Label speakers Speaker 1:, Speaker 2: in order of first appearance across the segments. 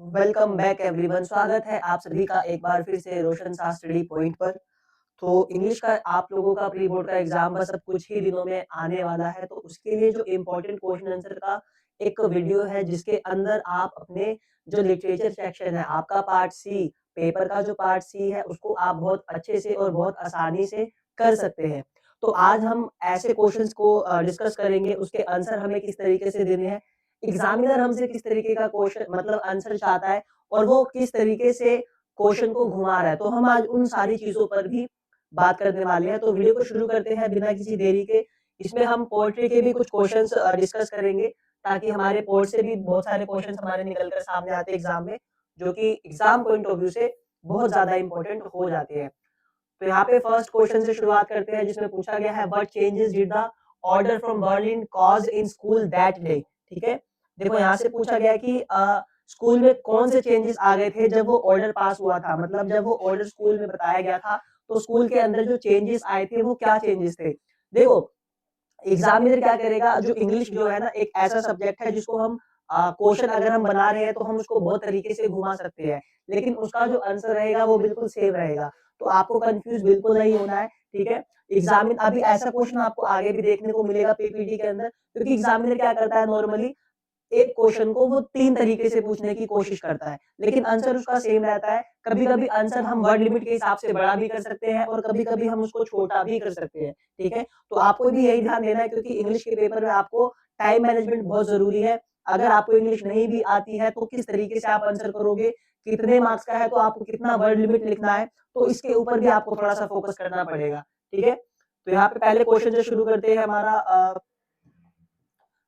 Speaker 1: Welcome back everyone. स्वागत है आप सभी का एक बार फिर से रोशन सा स्टडी पॉइंट पर। तो इंग्लिश का आप लोगों का प्री बोर्ड का एग्जाम बस अब कुछ ही दिनों में आने वाला है, तो उसके लिए जो इम्पोर्टेंट क्वेश्चन आंसर का एक वीडियो है जिसके अंदर आप अपने जो लिटरेचर सेक्शन है आपका पार्ट सी, पेपर का जो पार्ट सी है उसको आप बहुत अच्छे से और बहुत आसानी से कर सकते हैं। तो आज हम ऐसे क्वेश्चंस को डिस्कस करेंगे, उसके आंसर हमें किस तरीके से देने हैं, एग्जामिनर हमसे किस तरीके का क्वेश्चन मतलब आंसर चाहता है और वो किस तरीके से क्वेश्चन को घुमा रहा है। तो हम आज उन सारी चीजों पर भी बात करने वाले हैं। तो वीडियो को शुरू करते हैं बिना किसी देरी के। इसमें हम पोएट्री के भी कुछ क्वेश्चंस डिस्कस करेंगे ताकि हमारे पोर्ट से भी बहुत सारे क्वेश्चंस हमारे निकल कर सामने आते हैं एग्जाम में, जो कि एग्जाम पॉइंट ऑफ व्यू से बहुत ज्यादा इंपॉर्टेंट हो जाते हैं। तो यहाँ पे फर्स्ट क्वेश्चन से शुरुआत करते हैं जिसमें पूछा गया है what changes did the order from Berlin cause in school that day. ठीक है, देखो यहाँ से पूछा गया कि स्कूल में कौन से चेंजेस आ गए थे जब वो ऑर्डर पास हुआ था, मतलब जब वो ऑर्डर स्कूल में बताया गया था तो स्कूल के अंदर जो चेंजेस आए थे वो क्या चेंजेस थे। देखो एग्जामिनर क्या करेगा, जो इंग्लिश जो है ना एक ऐसा सब्जेक्ट है जिसको हम क्वेश्चन अगर हम बना रहे हैं तो हम उसको बहुत तरीके से घुमा सकते हैं, लेकिन उसका जो आंसर रहेगा वो बिल्कुल सेम रहेगा। तो आपको कंफ्यूज बिल्कुल नहीं होना है। ठीक है, एग्जामिन अभी ऐसा क्वेश्चन आपको आगे भी देखने को मिलेगा पीपीटी के अंदर, क्योंकि एग्जामिनर क्या करता है नॉर्मली एक क्वेश्चन को वो 3 तरीके से पूछने की कोशिश करता है, लेकिन आंसर उसका सेम रहता है। कभी-कभी आंसर हम वर्ड लिमिट के हिसाब से बड़ा भी कर सकते हैं और कभी-कभी हम उसको छोटा भी कर सकते हैं, ठीक है? तो आपको भी यही ध्यान देना है क्योंकि इंग्लिश के पेपर में आपको टाइम मैनेजमेंट बहुत ज़रूरी है। अगर आपको इंग्लिश नहीं भी आती है तो किस तरीके से आप आंसर करोगे, कितने मार्क्स का है तो आपको कितना वर्ड लिमिट लिखना है, तो इसके ऊपर भी आपको थोड़ा-सा फोकस करना पड़ेगा, ठीक है? तो यहाँ पे पहले क्वेश्चन से शुरू करते हैं हमारा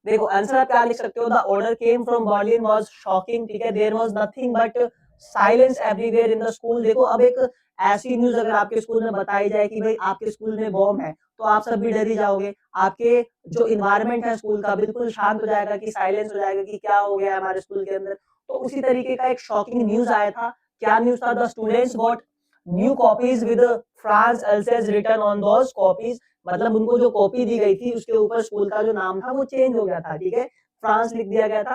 Speaker 1: देखो आंसर आप क्या लिख सकते हो, the order came from Berlin was shocking. ठीक है, there was nothing but silence everywhere in the school. देखो अब एक ऐसी न्यूज़ अगर आपके स्कूल में बताई जाए कि भाई आपके स्कूल में बॉम्ब है, तो आप सब भी डर ही जाओगे। आपके जो एनवायरनमेंट है स्कूल का बिल्कुल शांत हो जाएगा कि साइलेंस हो जाएगा कि क्या हो गया है हमारे स्कूल के अंदर। तो उसी तरीके का एक शॉकिंग न्यूज़ आया था। क्या न्यूज़ था? The students got new copies with France Alsace written on those copies. मतलब उनको जो कॉपी दी गई थी उसके ऊपर स्कूल का जो नाम था वो चेंज हो गया था। ठीक है, फ्रांस लिख दिया गया था।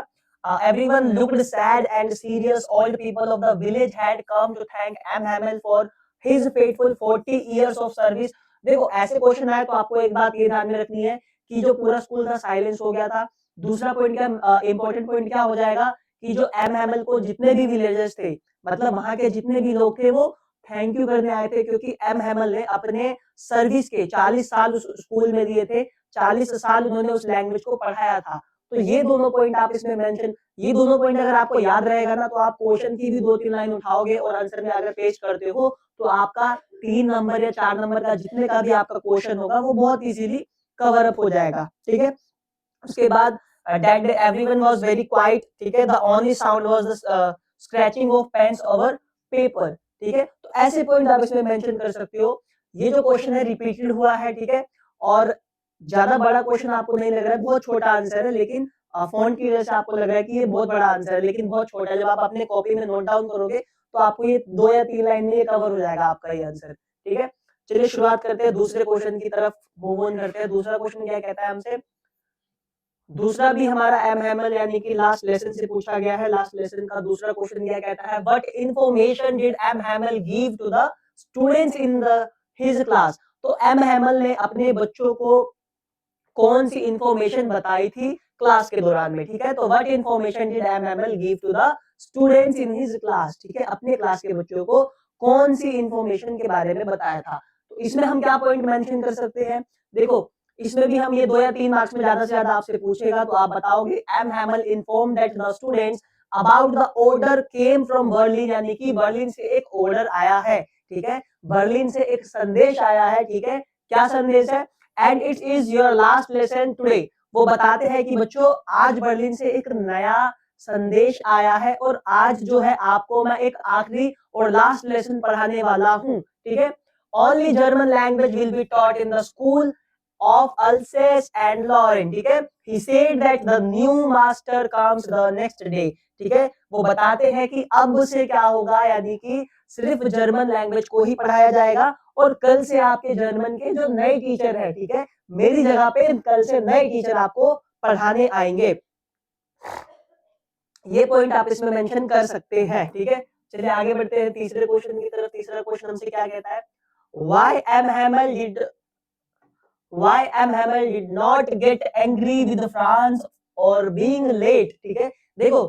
Speaker 1: Everyone looked sad and serious, old people of the village had come to thank M Hamel for his faithful 40 years of service. देखो ऐसे क्वेश्चन आए तो आपको एक बात ये ध्यान में रखनी है कि जो पूरा स्कूल था साइलेंस हो गया था। दूसरा पॉइंट क्या इंपॉर्टेंट पॉइंट क्या हो जाएगा कि जो एम हैमिल को जितने भी विलेजर्स थे, मतलब वहां के जितने भी लोग थे वो थैंक यू करने आए थे, क्योंकि एम हैमल ने अपने सर्विस के 40 साल उस स्कूल में दिए थे, 40 साल उन्होंने उस लैंग्वेज को पढ़ाया था। तो ये दोनों पॉइंट आप इसमें मेंशन, ये दोनों पॉइंट अगर आपको याद रहेगा ना तो आप क्वेश्चन की भी 2-3 लाइन उठाओगे और आंसर में अगर पेश करते हो तो आपका 3 नंबर या 4 नंबर का जितने का भी आपका क्वेश्चन होगा वो बहुत इजीली कवर अप हो जाएगा। ठीक है, उसके बाद that day everyone was very quiet. ठीक है, the only sound was the scratching of pens over paper. ठीक है, तो ऐसे पॉइंट आप इसमें मेंशन कर सकते हो। ये जो क्वेश्चन है रिपीटेड हुआ है, ठीक है, और ज्यादा बड़ा क्वेश्चन आपको नहीं लग रहा है, बहुत छोटा आंसर है, लेकिन फॉन्ट की वजह से आपको लग रहा है कि ये बहुत बड़ा आंसर है, लेकिन बहुत छोटा है। जब आप अपने कॉपी में नोट डाउन करोगे तो आपको ये 2 या 3 लाइन में ये कवर हो जाएगा आपका ये आंसर। ठीक है, चलिए शुरुआत करते हैं दूसरे क्वेश्चन की तरफ, मूव ऑन करते हैं। दूसरा क्वेश्चन क्या कहता है हमसे, दूसरा भी हमारा एम हैमल यानी कि लास्ट लेसन से पूछा गया है। लास्ट लेसन का दूसरा क्वेश्चन क्या कहता है, what information did M Hamel give to the students in the his class. तो एम हैमल ने अपने बच्चों को कौन सी इंफॉर्मेशन बताई थी क्लास के दौरान में। ठीक है, तो what information did M Hamel give to the students in his class. ठीक है, अपने क्लास के बच्चों को कौन सी इंफॉर्मेशन के बारे में बताया था। तो इसमें हम क्या पॉइंट मेंशन कर सकते हैं, देखो इसमें भी हम ये 2 या 3 मार्क्स में ज्यादा से ज्यादा आपसे पूछेगा तो आप बताओगे M Hamel inform that the students about the order came from Berlin, यानी कि बर्लिन से एक ऑर्डर आया है। ठीक है, बर्लिन से एक संदेश आया है। ठीक है, क्या संदेश है, and it is your last lesson today. वो बताते हैं कि बच्चों आज बर्लिन से एक नया संदेश आया है और आज जो है आपको मैं एक आखिरी और लास्ट लेसन पढ़ाने वाला हूँ। ठीक है, only German language will be taught in the school of Alsace and Lorraine। ठीक है, he said that the new master comes the next day। ठीक है, वो बताते हैं कि अब से क्या होगा, यानी कि सिर्फ जर्मन लैंग्वेज को ही पढ़ाया जाएगा और कल से आपके जर्मन के जो नए टीचर है, ठीक है, मेरी जगह पे कल से नए टीचर आपको पढ़ाने आएंगे। ये पॉइंट आप इसमें मेंशन कर सकते हैं, ठीक है। चलिए आगे बढ़ते हैं तीसरे क्वेश्चन की तरफ। तीसरा क्वेश्चन हमसे क्या कहता है, why M Hamel did why M. Hamel did not get angry with France or being late, ठीक है। देखो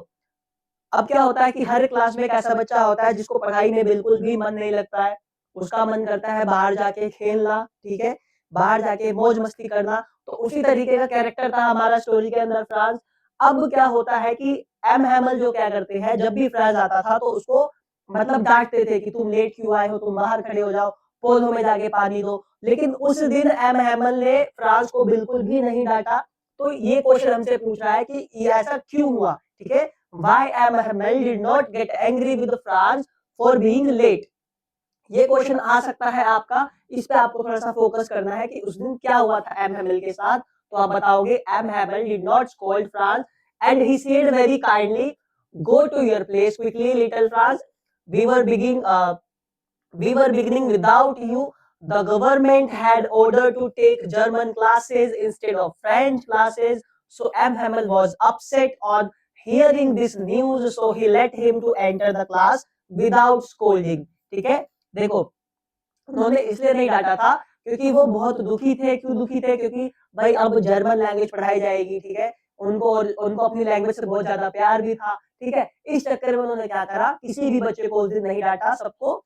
Speaker 1: अब क्या होता है कि हर क्लास में एक ऐसा बच्चा होता है जिसको पढ़ाई में बिल्कुल भी मन नहीं लगता है, उसका मन करता है बाहर जाके खेलना, ठीक है, बाहर जाके मौज मस्ती करना। तो उसी तरीके का कैरेक्टर था हमारा स्टोरी के अंदर फ्रांस। अब क्या होता है कि एम हैमल जो क्या करते हैं, जब भी फ्रांस आता था तो उसको मतलब डांटते थे कि तुम लेट क्यों आए हो, तुम बाहर खड़े हो जाओ, पौधों में जाके पानी दो। लेकिन उस दिन एम हैमल ने फ्रांस को बिल्कुल भी नहीं डांटा। तो ये क्वेश्चन हमसे पूछ रहा है कि ये ऐसा क्यों हुआ, ठीक है। Why M. Hamel did not get angry with France for being late? ये क्वेश्चन आ सकता है आपका, इस पे आपको थोड़ा सा फोकस करना है कि उस दिन क्या हुआ था एम हैमल के साथ। तो आप बताओगे M Hamel did not scold France and he said very kindly, go to your place quickly little France, we were beginning we were beginning without you. The government had ordered to take German classes instead of French classes. So M. Hamel was upset on hearing this news. So he let him to enter the class without scolding. ठीक है, देखो उन्होंने इसलिए नहीं डांटा था क्योंकि वो बहुत दुखी थे। क्यों दुखी थे? क्योंकि भाई अब जर्मन लैंग्वेज पढ़ाई जाएगी, ठीक है। उनको अपनी लैंग्वेज से बहुत ज्यादा प्यार भी था, ठीक है। इस चक्कर में उन्होंने क्या करा, किसी भी बच्चे को उस दिन नहीं डांटा, सबको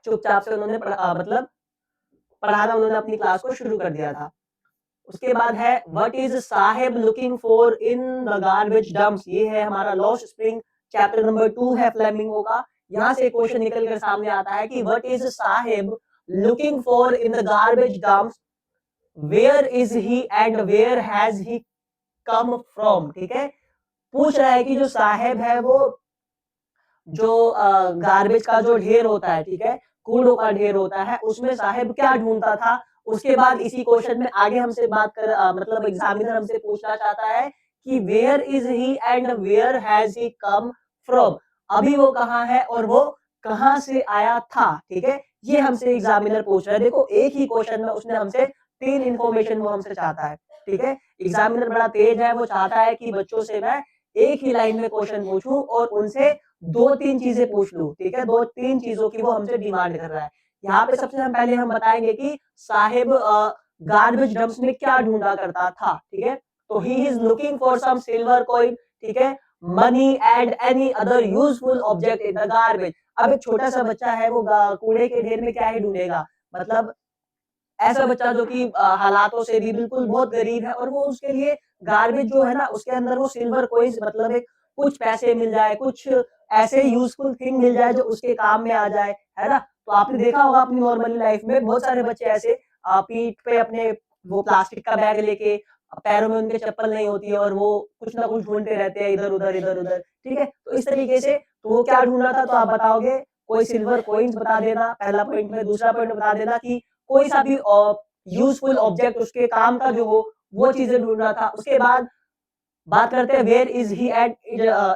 Speaker 1: चुपचाप से उन्होंने मतलब पढ़ाना उन्होंने अपनी क्लास को शुरू कर दिया था। उसके बाद है what is Saheb looking for in the garbage dumps. ये है हमारा लॉस्ट स्प्रिंग, चैप्टर नंबर 2 है फ्लेमिंगो का। यहाँ से क्वेश्चन निकल कर सामने आता है कि what is Saheb looking for in the garbage dumps, where is he and where has he come from. ठीक है, पूछ रहा है कि जो साहेब है वो जो गार्बेज का जो ढेर होता है, ठीक है, कूड़ों का ढेर होता है, उसमें साहेब क्या ढूंढता था। उसके बाद इसी क्वेश्चन में आगे हमसे बात कर मतलब एग्जामिनर हमसे पूछना चाहता है कि where is he and where has he come from. अभी वो कहाँ है और वो कहाँ से आया था, ठीक है, ये हमसे एग्जामिनर पूछ रहा है। देखो एक ही क्वेश्चन में उसने हमसे 3 इंफॉर्मेशन वो हमसे चाहता है, ठीक है। एग्जामिनर बड़ा तेज है, वो चाहता है कि बच्चों से मैं एक ही लाइन में क्वेश्चन पूछूं और उनसे 2-3 चीजें पूछ लूं, ठीक है। 2-3 चीजों की वो हमसे डिमांड कर रहा है। यहाँ पे सबसे हम पहले हम बताएंगे कि साहिब गार्बेज डंप्स में क्या ढूंढा करता था, ठीक है। तो he is looking for some silver coin, ठीक है, money and any other useful object in the garbage. अब एक छोटा सा बच्चा है, वो कूड़े के ढेर में क्या ही ढूंढेगा, मतलब ऐसा बच्चा जो कि हालातों से भी बिल्कुल बहुत गरीब है और वो उसके लिए गार्बेज जो है ना उसके अंदर वो सिल्वर कॉइन्स मतलब एक कुछ पैसे मिल जाए, कुछ ऐसे यूजफुल थिंग मिल जाए जो उसके काम में आ जाए, है ना। तो आपने देखा होगा अपनी नॉर्मली लाइफ में बहुत सारे बच्चे ऐसे पीठ पे अपने वो प्लास्टिक का बैग लेके, पैरों में उनके चप्पल नहीं होती है और वो कुछ ना कुछ ढूंढते रहते हैं इधर उधर इधर उधर, ठीक है। तो इस तरीके से तो वो क्या ढूंढना था, तो आप बताओगे कोई सिल्वर कॉइन्स बता देना पहला पॉइंट में। दूसरा पॉइंट बता देना कि कोई सा भी यूजफुल ऑब्जेक्ट उसके काम का जो हो वो चीजें ढूंढ रहा था। उसके बाद बात करते हैं where is he at,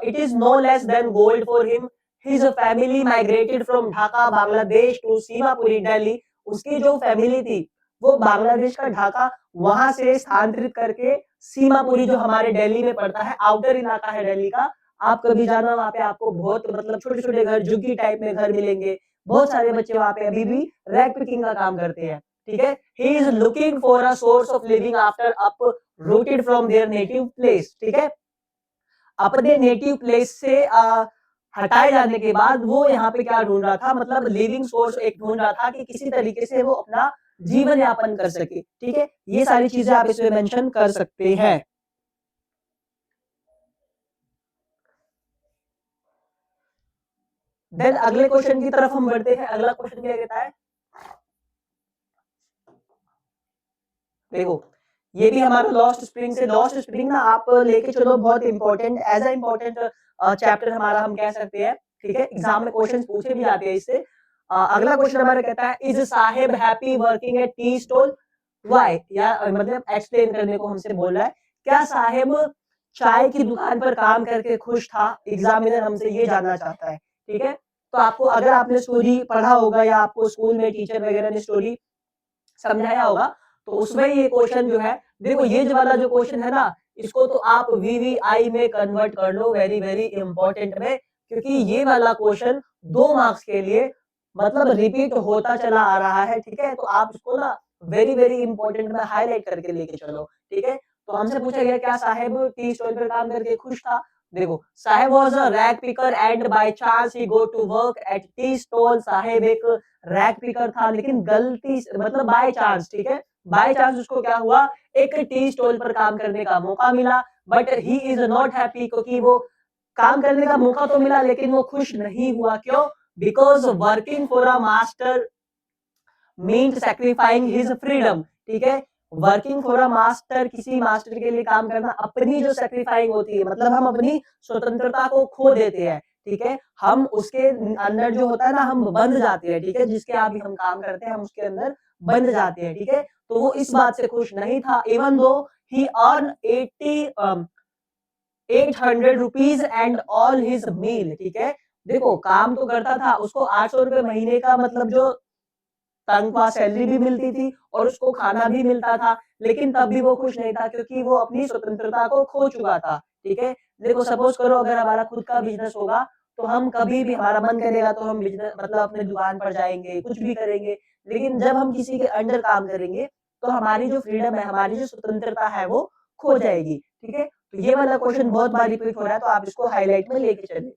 Speaker 1: it is no less than gold for him, his family migrated from Dhaka Bangladesh to Seemapuri Delhi. उसकी जो फैमिली थी वो बांग्लादेश का ढाका वहां से स्थानांतरित करके सीमापुरी जो हमारे दिल्ली में पड़ता है, आउटर इलाका है दिल्ली का। आप कभी जाना वहां पे आपको बहुत मतलब छोटे छोटे घर झुग्गी टाइप में घर मिलेंगे। बहुत सारे बच्चे वहां पे अभी भी रैग पिकिंग का काम करते हैं, ठीक है। ही is looking for a source of living after up rooted from there native place, ठीक है। अपने नेटिव प्लेस से हटाए जाने के बाद वो यहाँ पे क्या ढूंढ रहा था, मतलब लिविंग सोर्स एक ढूंढ रहा था कि किसी तरीके से वो अपना जीवन यापन कर सके, ठीक है। ये सारी चीजें आप इसमें मेंशन कर सकते हैं। देन अगले क्वेश्चन की तरफ हम बढ़ते हैं। अगला क्वेश्चन क्या कहता है, देखो ये भी हमारा लॉस्ट स्प्रिंग से। लॉस्ट स्प्रिंग ना आप लेके चलो, बहुत important as a important chapter हमारा हम कह सकते हैं, ठीक है। एग्जाम में क्वेश्चंस पूछे भी जाते हैं इससे। अगला क्वेश्चन हमारा कहता है is Sahib happy working at tea stall, why, या मतलब एक्सप्लेन करने को हमसे बोल रहा है, क्या साहिब चाय की दुकान पर काम करके खुश था। एग्जामिनर हमसे ये जानना चाहता है, ठीक है। तो आपको अगर आपने स्टोरी पढ़ा होगा या आपको स्कूल में टीचर वगैरह ने स्टोरी समझाया होगा तो उसमें ये क्वेश्चन जो है, देखो ये जो वाला जो क्वेश्चन है ना, इसको तो आप वीवीआई में कन्वर्ट कर लो, वेरी वेरी इंपॉर्टेंट में, क्योंकि ये वाला क्वेश्चन 2 मार्क्स के लिए मतलब रिपीट होता चला आ रहा है, ठीक है? तो आप इसको ना वेरी वेरी इंपॉर्टेंट में हाइलाइट करके लेके चलो, ठीक है? तो हमसे पूछा गया क्या साहेब टी स्टॉल पर काम करके खुश था? देखो, Saheb was a rag picker and by chance he go to work at tea stall. Saheb एक रैग पिकर था, लेकिन गलती से मतलब बाय चांस, ठीक है? बाय चांस उसको क्या हुआ, एक टी स्टॉल पर काम करने का मौका मिला, but he is not happy, क्योंकि वो काम करने का मौका तो मिला लेकिन वो खुश नहीं हुआ, क्यों? Because working for a master means sacrificing his freedom, ठीक है? वर्किंग फॉर अ मास्टर, किसी मास्टर के लिए काम करना अपनी जो सैक्रिफाइंग होती है, मतलब हम अपनी स्वतंत्रता को खो देते हैं, ठीक है? हम उसके अंदर जो होता है ना, हम बंध जाते हैं, ठीक है? जिसके आगे हम काम करते हैं, हम उसके अंदर बंध जाते हैं, ठीक है? तो वो इस बात से खुश नहीं था, even though he earn 800 rupees and all his meal, ठीक है? देखो, काम तो करता था, उसको 800 रुपए महीने का मतलब जो तनख्वाह सैलरी भी मिलती थी और उसको खाना भी मिलता था, लेकिन तब भी वो खुश नहीं था, क्योंकि वो अपनी स्वतंत्रता को खो चुका था, ठीक है? देखो, सपोज़ करो अगर हमारा खुद का बिज़नेस होगा, तो हम कभी भी हमारा मन करेगा तो हम बिज़नेस मतलब अपने दुकान पर जाएँगे, कुछ भी करेंगे, लेकिन जब हम किसी के अंडर काम करेंगे, तो हमारी जो फ्रीडम है, हमारी जो स्वतंत्रता है, वो खो जाएगी, ठीक है? तो ये वाला क्वेश्चन बहुत बार रिपीट हो रहा है, तो आप इसको हाइलाइट में लेके चलिए।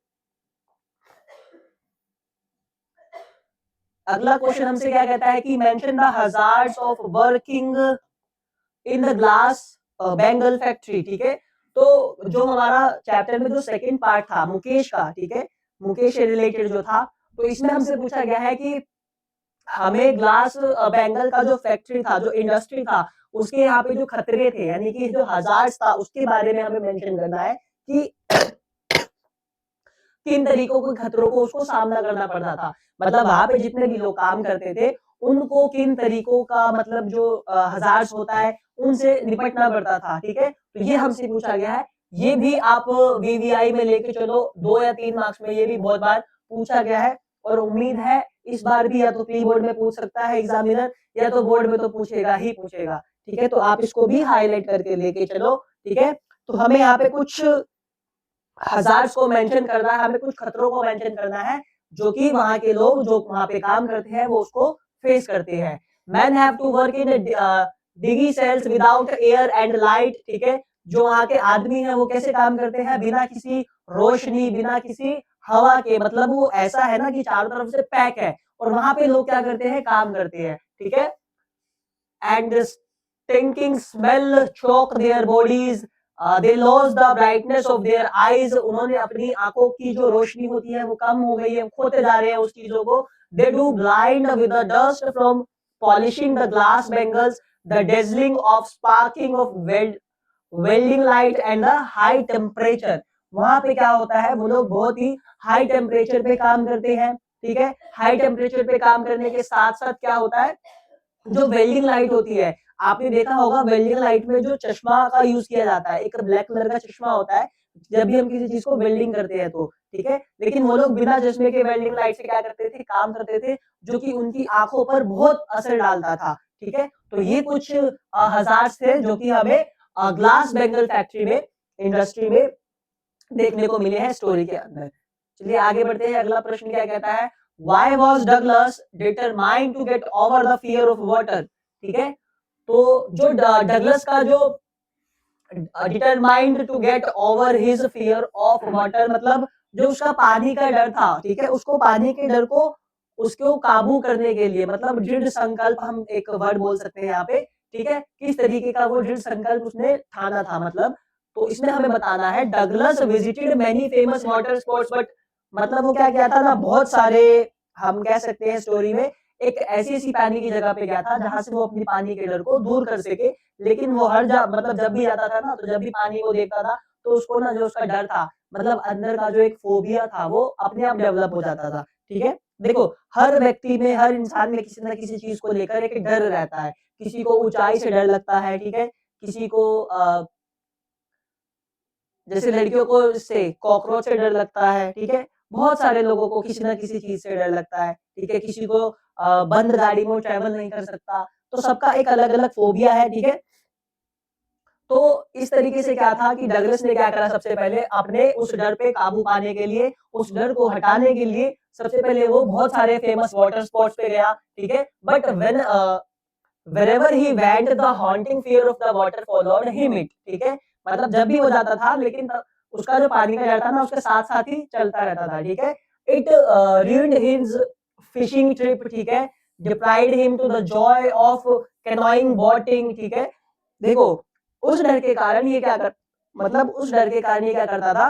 Speaker 1: अगला क्वेश्चन हमसे क्या कहता है कि mention the hazards of working in the glass bangle factory, ठीक है? तो जो हमारा चैप्टर में जो सेकंड पार्ट था मुकेश का, ठीक है? मुकेश से रिलेटेड जो था, तो इसमें हमसे पूछा गया है कि हमें ग्लास बैंगल का जो फैक्ट्री था, जो इंडस्ट्री था, उसके यहाँ पे जो खतरे थे, यानी कि जो हज़ार्ड्स था, उसके बारे में हमें मेंशन करना है कि किन तरीकों के खतरों को उसको सामना करना पड़ता था। मतलब वहाँ पे जितने भी लोग काम करते थे, उनको किन तरीकों का मतलब जो हज़ार्ड्स होता है, उनसे निपटना पड़ता था, ठीक है? तो ये हमसे पूछा गया है। ये भी आप वीवीआई में लेके चलो, 2 या 3 मार्क्स में ये भी बहुत बार पूछा गया है और उम्मीद है इस बार भी या तो प्री बोर्ड में पूछ सकता है एग्ज़ामिनर, या तो बोर्ड में तो पूछेगा ही पूछेगा, ठीक है? तो आप इसको भी हाइलाइट करके लेके चलो, ठीक है? तो हमें यहाँ पे कुछ हज़ार्ड्स को मेंशन करना है, हमें कुछ खतरों को मेंशन करना है, जो कि वहाँ के लोग जो वहाँ पे काम करते हैं, वो उसको फेस करते हैं। Man have to work in डिगी cells without air and light, ठीक है? जो वहाँ के आदमी हैं, वो कैसे काम करते हैं? बिना किसी रोशनी, बिना किसी हवा के, मतलब वो ऐसा है ना कि चारों तरफ से पैक है और वहाँ पे लोग क्या करते हैं? काम करते हैं, ठीक है? and the stinking smell choke their bodies. They lost the brightness of their eyes. उन्होंने अपनी आंखों की जो रोशनी होती है वो कम हो गई है, खोते जा रहे हैं उस चीजों को. They do blind with the dust from polishing the glass bangles, the dazzling of sparking of welding light and the high temperature. वहां पे क्या होता है, वो लोग बहुत ही हाई टेम्परेचर पे काम करते हैं, ठीक है? हाई टेम्परेचर पे काम करने के साथ साथ क्या होता है, जो वेल्डिंग लाइट होती है, आपने देखा होगा वेल्डिंग लाइट में जो चश्मा का यूज़ किया जाता है, एक ब्लैक कलर का चश्मा होता है, जब भी हम किसी चीज़ को वेल्डिंग करते हैं तो, ठीक है? लेकिन वो लोग बिना चश्मे के वेल्डिंग लाइट से क्या करते थे, काम करते थे, जो कि उनकी आँखों पर बहुत असर डालता था, ठीक है? तो ये कुछ हज़ार्ड्स थे जो कि हमें ग्लास बेंगल फैक्ट्री में, इंडस्ट्री में देखने को मिले हैं स्टोरी के अंदर. चलिए आगे बढ़ते हैं, अगला प्रश्न क्या कहता है, why was Douglas determined to get over the fear of water, ठीक है? तो जो डगलस का जो determined to get over his fear of water, मतलब जो उसका पानी का डर था, ठीक है? उसको पानी के डर को उसको काबू करने के लिए, मतलब दृढ़ संकल्प, हम एक वर्ड बोल सकते हैं यहाँ पे, ठीक है? किस तरीके का वो दृढ़ संकल्प उसने ठाना था, तो इसमें हमें बताना है Douglas visited many famous water spots, but मतलब वो क्या किया था ना, बहुत सारे, हम कह सकते हैं स्टोरी में, एक ऐसी-ऐसी पानी की जगह पे गया था जहाँ से वो अपनी पानी के डर को दूर कर सके। लेकिन वो हर जा मतलब जब भी जाता था ना, तो जब भी पानी को देखता था, तो उसको ना जो उसका डर था, मतलब अंदर का जो एक फ़ोबिया था, वो अपने आप डेवलप हो जाता था, ठीक है? देखो, हर व्यक्ति में, हर इंसान में किसी न किसी चीज़ को लेकर एक डर रहता है। किसी को ऊँचाई से डर लगता है, ठीक है? किसी को जैसे लड़कियों को इससे कॉकरोच से डर लगता है, ठीक है? बहुत सारे लोगों को किसी न किसी चीज़ से डर लगता है, ठीक है? किसी को बंद गाड़ी में वो ट्रैवल नहीं कर सकता, तो सबका एक अलग-अलग फ़ोबिया है, ठीक है? तो इस तरीके से क्या था कि डगलस ने क्या करा, सबसे पहले अपने उस डर पे काबू पाने के लिए, उस डर को हटाने के लिए सबसे पहले वो बहुत सारे फेमस वाटर स्पॉट्स पे गया, ठीक है? But wherever he went the haunting fear of the water followed him it, ठीक है? मतलब जब भी वो जाता था, लेकिन उसका जो पानी का डर था ना, उसके साथ-साथ ही चलता रहता था, ठीक है? It ruined his fishing trip, ठीक है? Deprived him to the joy of canoeing, boating, ठीक है? देखो, उस डर के कारण ये क्या कर मतलब उस डर के कारण ये क्या करता था,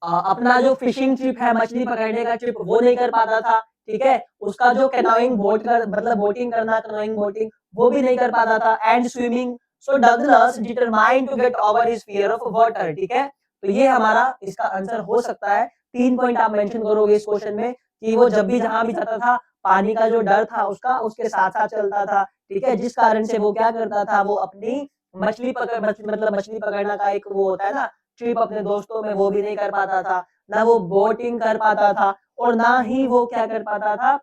Speaker 1: अपना जो फिशिंग ट्रिप है, मछली पकड़ने का ट्रिप, वो नहीं कर पाता था, ठीक है? उसका जो कैनोइंग बोट कर मतलब बोटिंग करना, कैनोइंग बोटिंग, वो भी नहीं कर पाता था, and swimming. So Douglas determined to get over his fear of water, ठीक है? तो ये हमारा इसका आंसर हो सकता है। 3 पॉइंट आप मेंशन करोगे इस क्वेश्चन में कि वो जब भी जहाँ भी जाता था, पानी का जो डर था उसका उसके साथ-साथ चलता था, ठीक है? जिस कारण से वो क्या करता था, वो अपनी मछली पकड़ना का एक वो होता है ना, ट्रिप अपने दोस्तों में, वो भी नहीं कर पाता था, ना वो बोटिंग कर पाता था और ना ही वो क्या कर पाता था,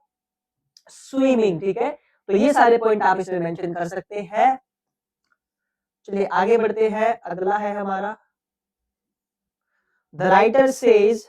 Speaker 1: स्विमिंग, ठीक है? तो ये सारे पॉइंट आप इसमें मेंशन कर सकते हैं। चलिए आगे बढ़ते हैं, अगला है हमारा, द राइटर सेज,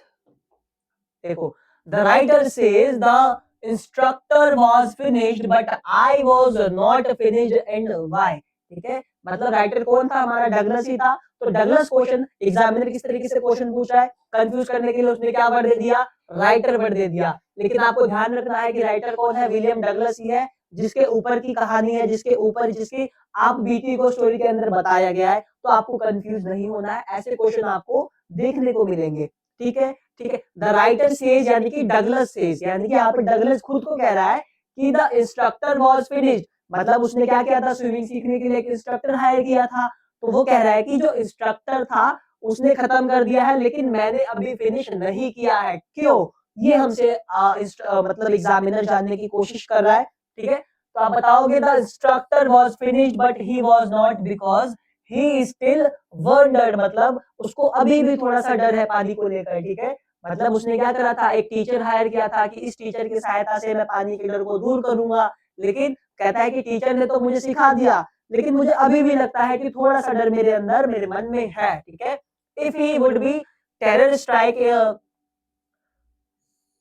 Speaker 1: देखो, the writer says the instructor was finished but I was not finished and why, ठीक है? मतलब राइटर कौन था, हमारा डगलस ही था। तो डगलस क्वेश्चन एग्जामिनर किस तरीके से क्वेश्चन पूछ रहा है, कंफ्यूज करने के लिए उसने क्या वर्ड दे दिया, राइटर वर्ड दे दिया। लेकिन आपको ध्यान रखना है कि राइटर कौन है, विलियम डगलस ही है, जिसके ऊपर की कहानी है, जिसकी आप बीटी को स्टोरी के अंदर बताया गया है। तो आपको कंफ्यूज नहीं होना है, ऐसे क्वेश्चन आपको देखने को मिलेंगे, ठीक है? ठीक है, द राइटर सेज यानी कि डगलस सेज, यानी कि यहाँ पे डगलस खुद को कह रहा है कि द इंस्ट्रक्टर वाज फिनिश्ड, मतलब उसने क्या किया था, स्विमिंग सीखने के लिए एक इंस्ट्रक्टर हायर किया था। तो वो कह रहा है कि जो इंस्ट्रक्टर था उसने खत्म कर दिया है, लेकिन मैंने अभी फिनिश नहीं किया है। क्यों? ये हमसे मतलब एग्जामिनर जानने की कोशिश कर रहा है, ठीक है? तो आप बताओगे the instructor was finished but he was not because he still wondered, मतलब उसको अभी भी थोड़ा-सा डर है पानी को लेकर, ठीक है? मतलब उसने क्या करा था, एक टीचर हायर किया था कि इस टीचर की सहायता से मैं पानी के डर को दूर करूँगा। लेकिन कहता है कि टीचर ने तो मुझे सिखा दिया, लेकिन मुझे अभी भी लगता है कि थोड़ा-सा डर मेरे अंदर, मेरे मन में है, ठीक है? If he would be terror strike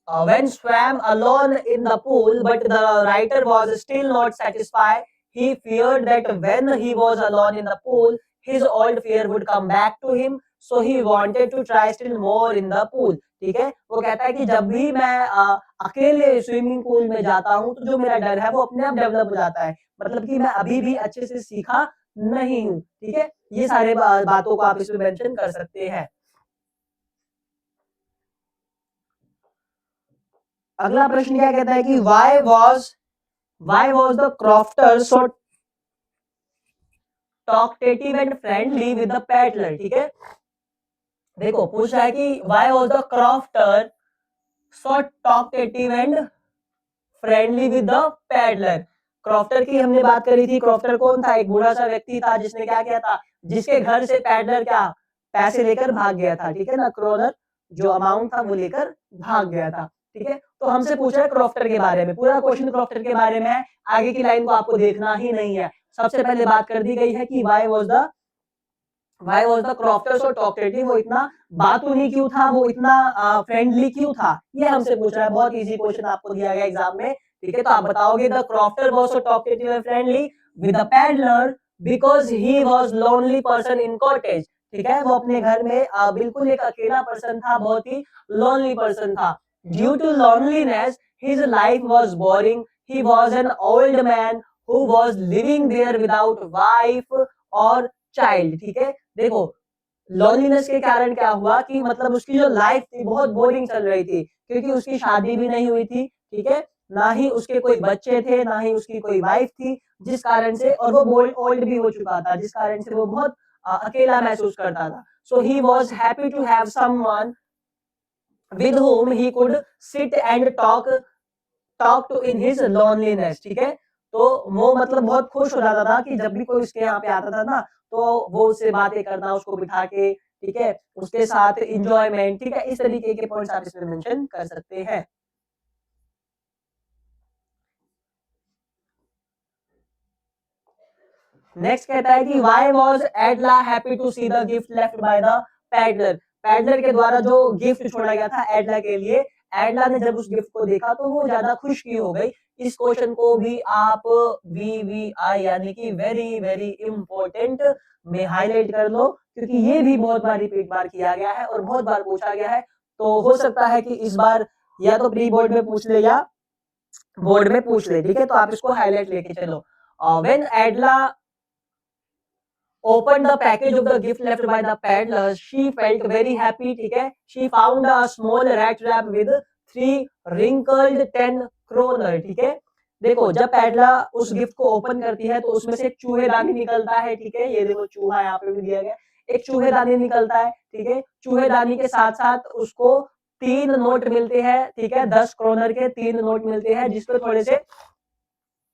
Speaker 1: when swam alone in the pool, but the writer was still not satisfied. He feared that when he was alone in the pool, his old fear would come back to him. So he wanted to try still more in the pool. ठीक है, वो कहता है कि जब भी मैं अकेले स्विमिंग पूल में जाता हूँ, तो जो मेरा डर है वो अपने आप डेवलप हो जाता है, मतलब कि मैं अभी भी अच्छे से सीखा नहीं हूँ, ठीक है? ये सारे बातों को आप इसमें मेंशन कर सकते हैं। अगला प्रश्न क्या कहता है कि why was the crofter so talkative and friendly with the peddler, ठीक है? देखो पूछ रहा है कि why was the crofter so talkative and friendly with the peddler. Crofter की हमने बात करी थी, क्रॉफ्टर कौन था, एक बूढ़ा सा व्यक्ति था जिसने क्या किया था, जिसके घर से पैडलर क्या पैसे लेकर भाग गया था, ठीक है ना, क्रोनर जो अमाउंट था वो लेकर भाग गया था, ठीक है? तो हमसे पूछा है क्रॉफ्टर के बारे में, पूरा क्वेश्चन क्रॉफ्टर के बारे में है, आगे की लाइन को आपको देखना ही नहीं है। सबसे पहले बात कर दी गई है कि why was the crofter so talkative, वो इतना बातूनी क्यों था, वो इतना फ्रेंडली क्यों था, ये हमसे पूछ रहा है। बहुत इजी क्वेश्चन आपको दिया गया एग्जाम में, ठीक है? तो आप बताओगे the crofter was so talkative and friendly with the peddler because he was lonely person in cottage, ठीक है? वो अपने घर में बिल्कुल एक अकेला पर्सन था, बहुत ही लोनली पर्सन था। Due to loneliness his life was boring, he was an old man who was living there without wife और चाइल्ड, ठीक है? देखो, लोनलीनेस के कारण क्या हुआ कि मतलब उसकी जो लाइफ थी बहुत बोरिंग चल रही थी, क्योंकि उसकी शादी भी नहीं हुई थी, ठीक है? ना ही उसके कोई बच्चे थे, ना ही उसकी कोई वाइफ थी, जिस कारण से, और वो ओल्ड भी हो चुका था, जिस कारण से वो बहुत अकेला महसूस करता था। So he was happy to have someone with whom he could sit and talk to in his loneliness, ठीक है? तो वो मतलब बहुत खुश हो जाता था कि जब भी कोई उसके यहाँ पे आता था ना, तो वो उससे बातें करना, उसको बिठा के, ठीक है? उसके साथ एन्जॉयमेंट, ठीक है? इस तरीके के पॉइंट्स आप इसमें मेंशन कर सकते हैं। नेक्स्ट कहता है कि why was Edla happy to see the gift left by the peddler. Peddler के द्वारा जो गिफ्ट छोड़ा गया था एडला के लिए, एडला ने जब उस गिफ्ट को देखा तो वो ज्यादा खुश क्यों हो गई। इस क्वेश्चन को भी आप VVI यानी कि वेरी वेरी इंपॉर्टेंट में हाईलाइट कर लो, क्योंकि ये भी बहुत बार रिपीट बार किया गया है और बहुत बार पूछा गया है। तो हो सकता है कि इस बार या तो प्री बोर्ड में पूछ ले या बोर्ड में पूछ ले, ठीक है। तो आप इसको हाईलाइट लेके चलो। When एडला opened the package of the gift left by the peddler, she felt very happy, ठीक है। She found a small rat trap with 3 wrinkled 10 kroner, ठीक है। देखो जब पैडला उस गिफ्ट को ओपन करती है तो उसमें से एक चूहेदानी निकलता है, ठीक है। ये देखो चूहा यहाँ पे भी दिया गया, एक चूहेदानी निकलता है, ठीक है। चूहेदानी के साथ साथ उसको 3 नोट मिलते हैं, ठीक है। 10 क्रोनर के 3 नोट मिलते हैं, जिसपे थोड़े से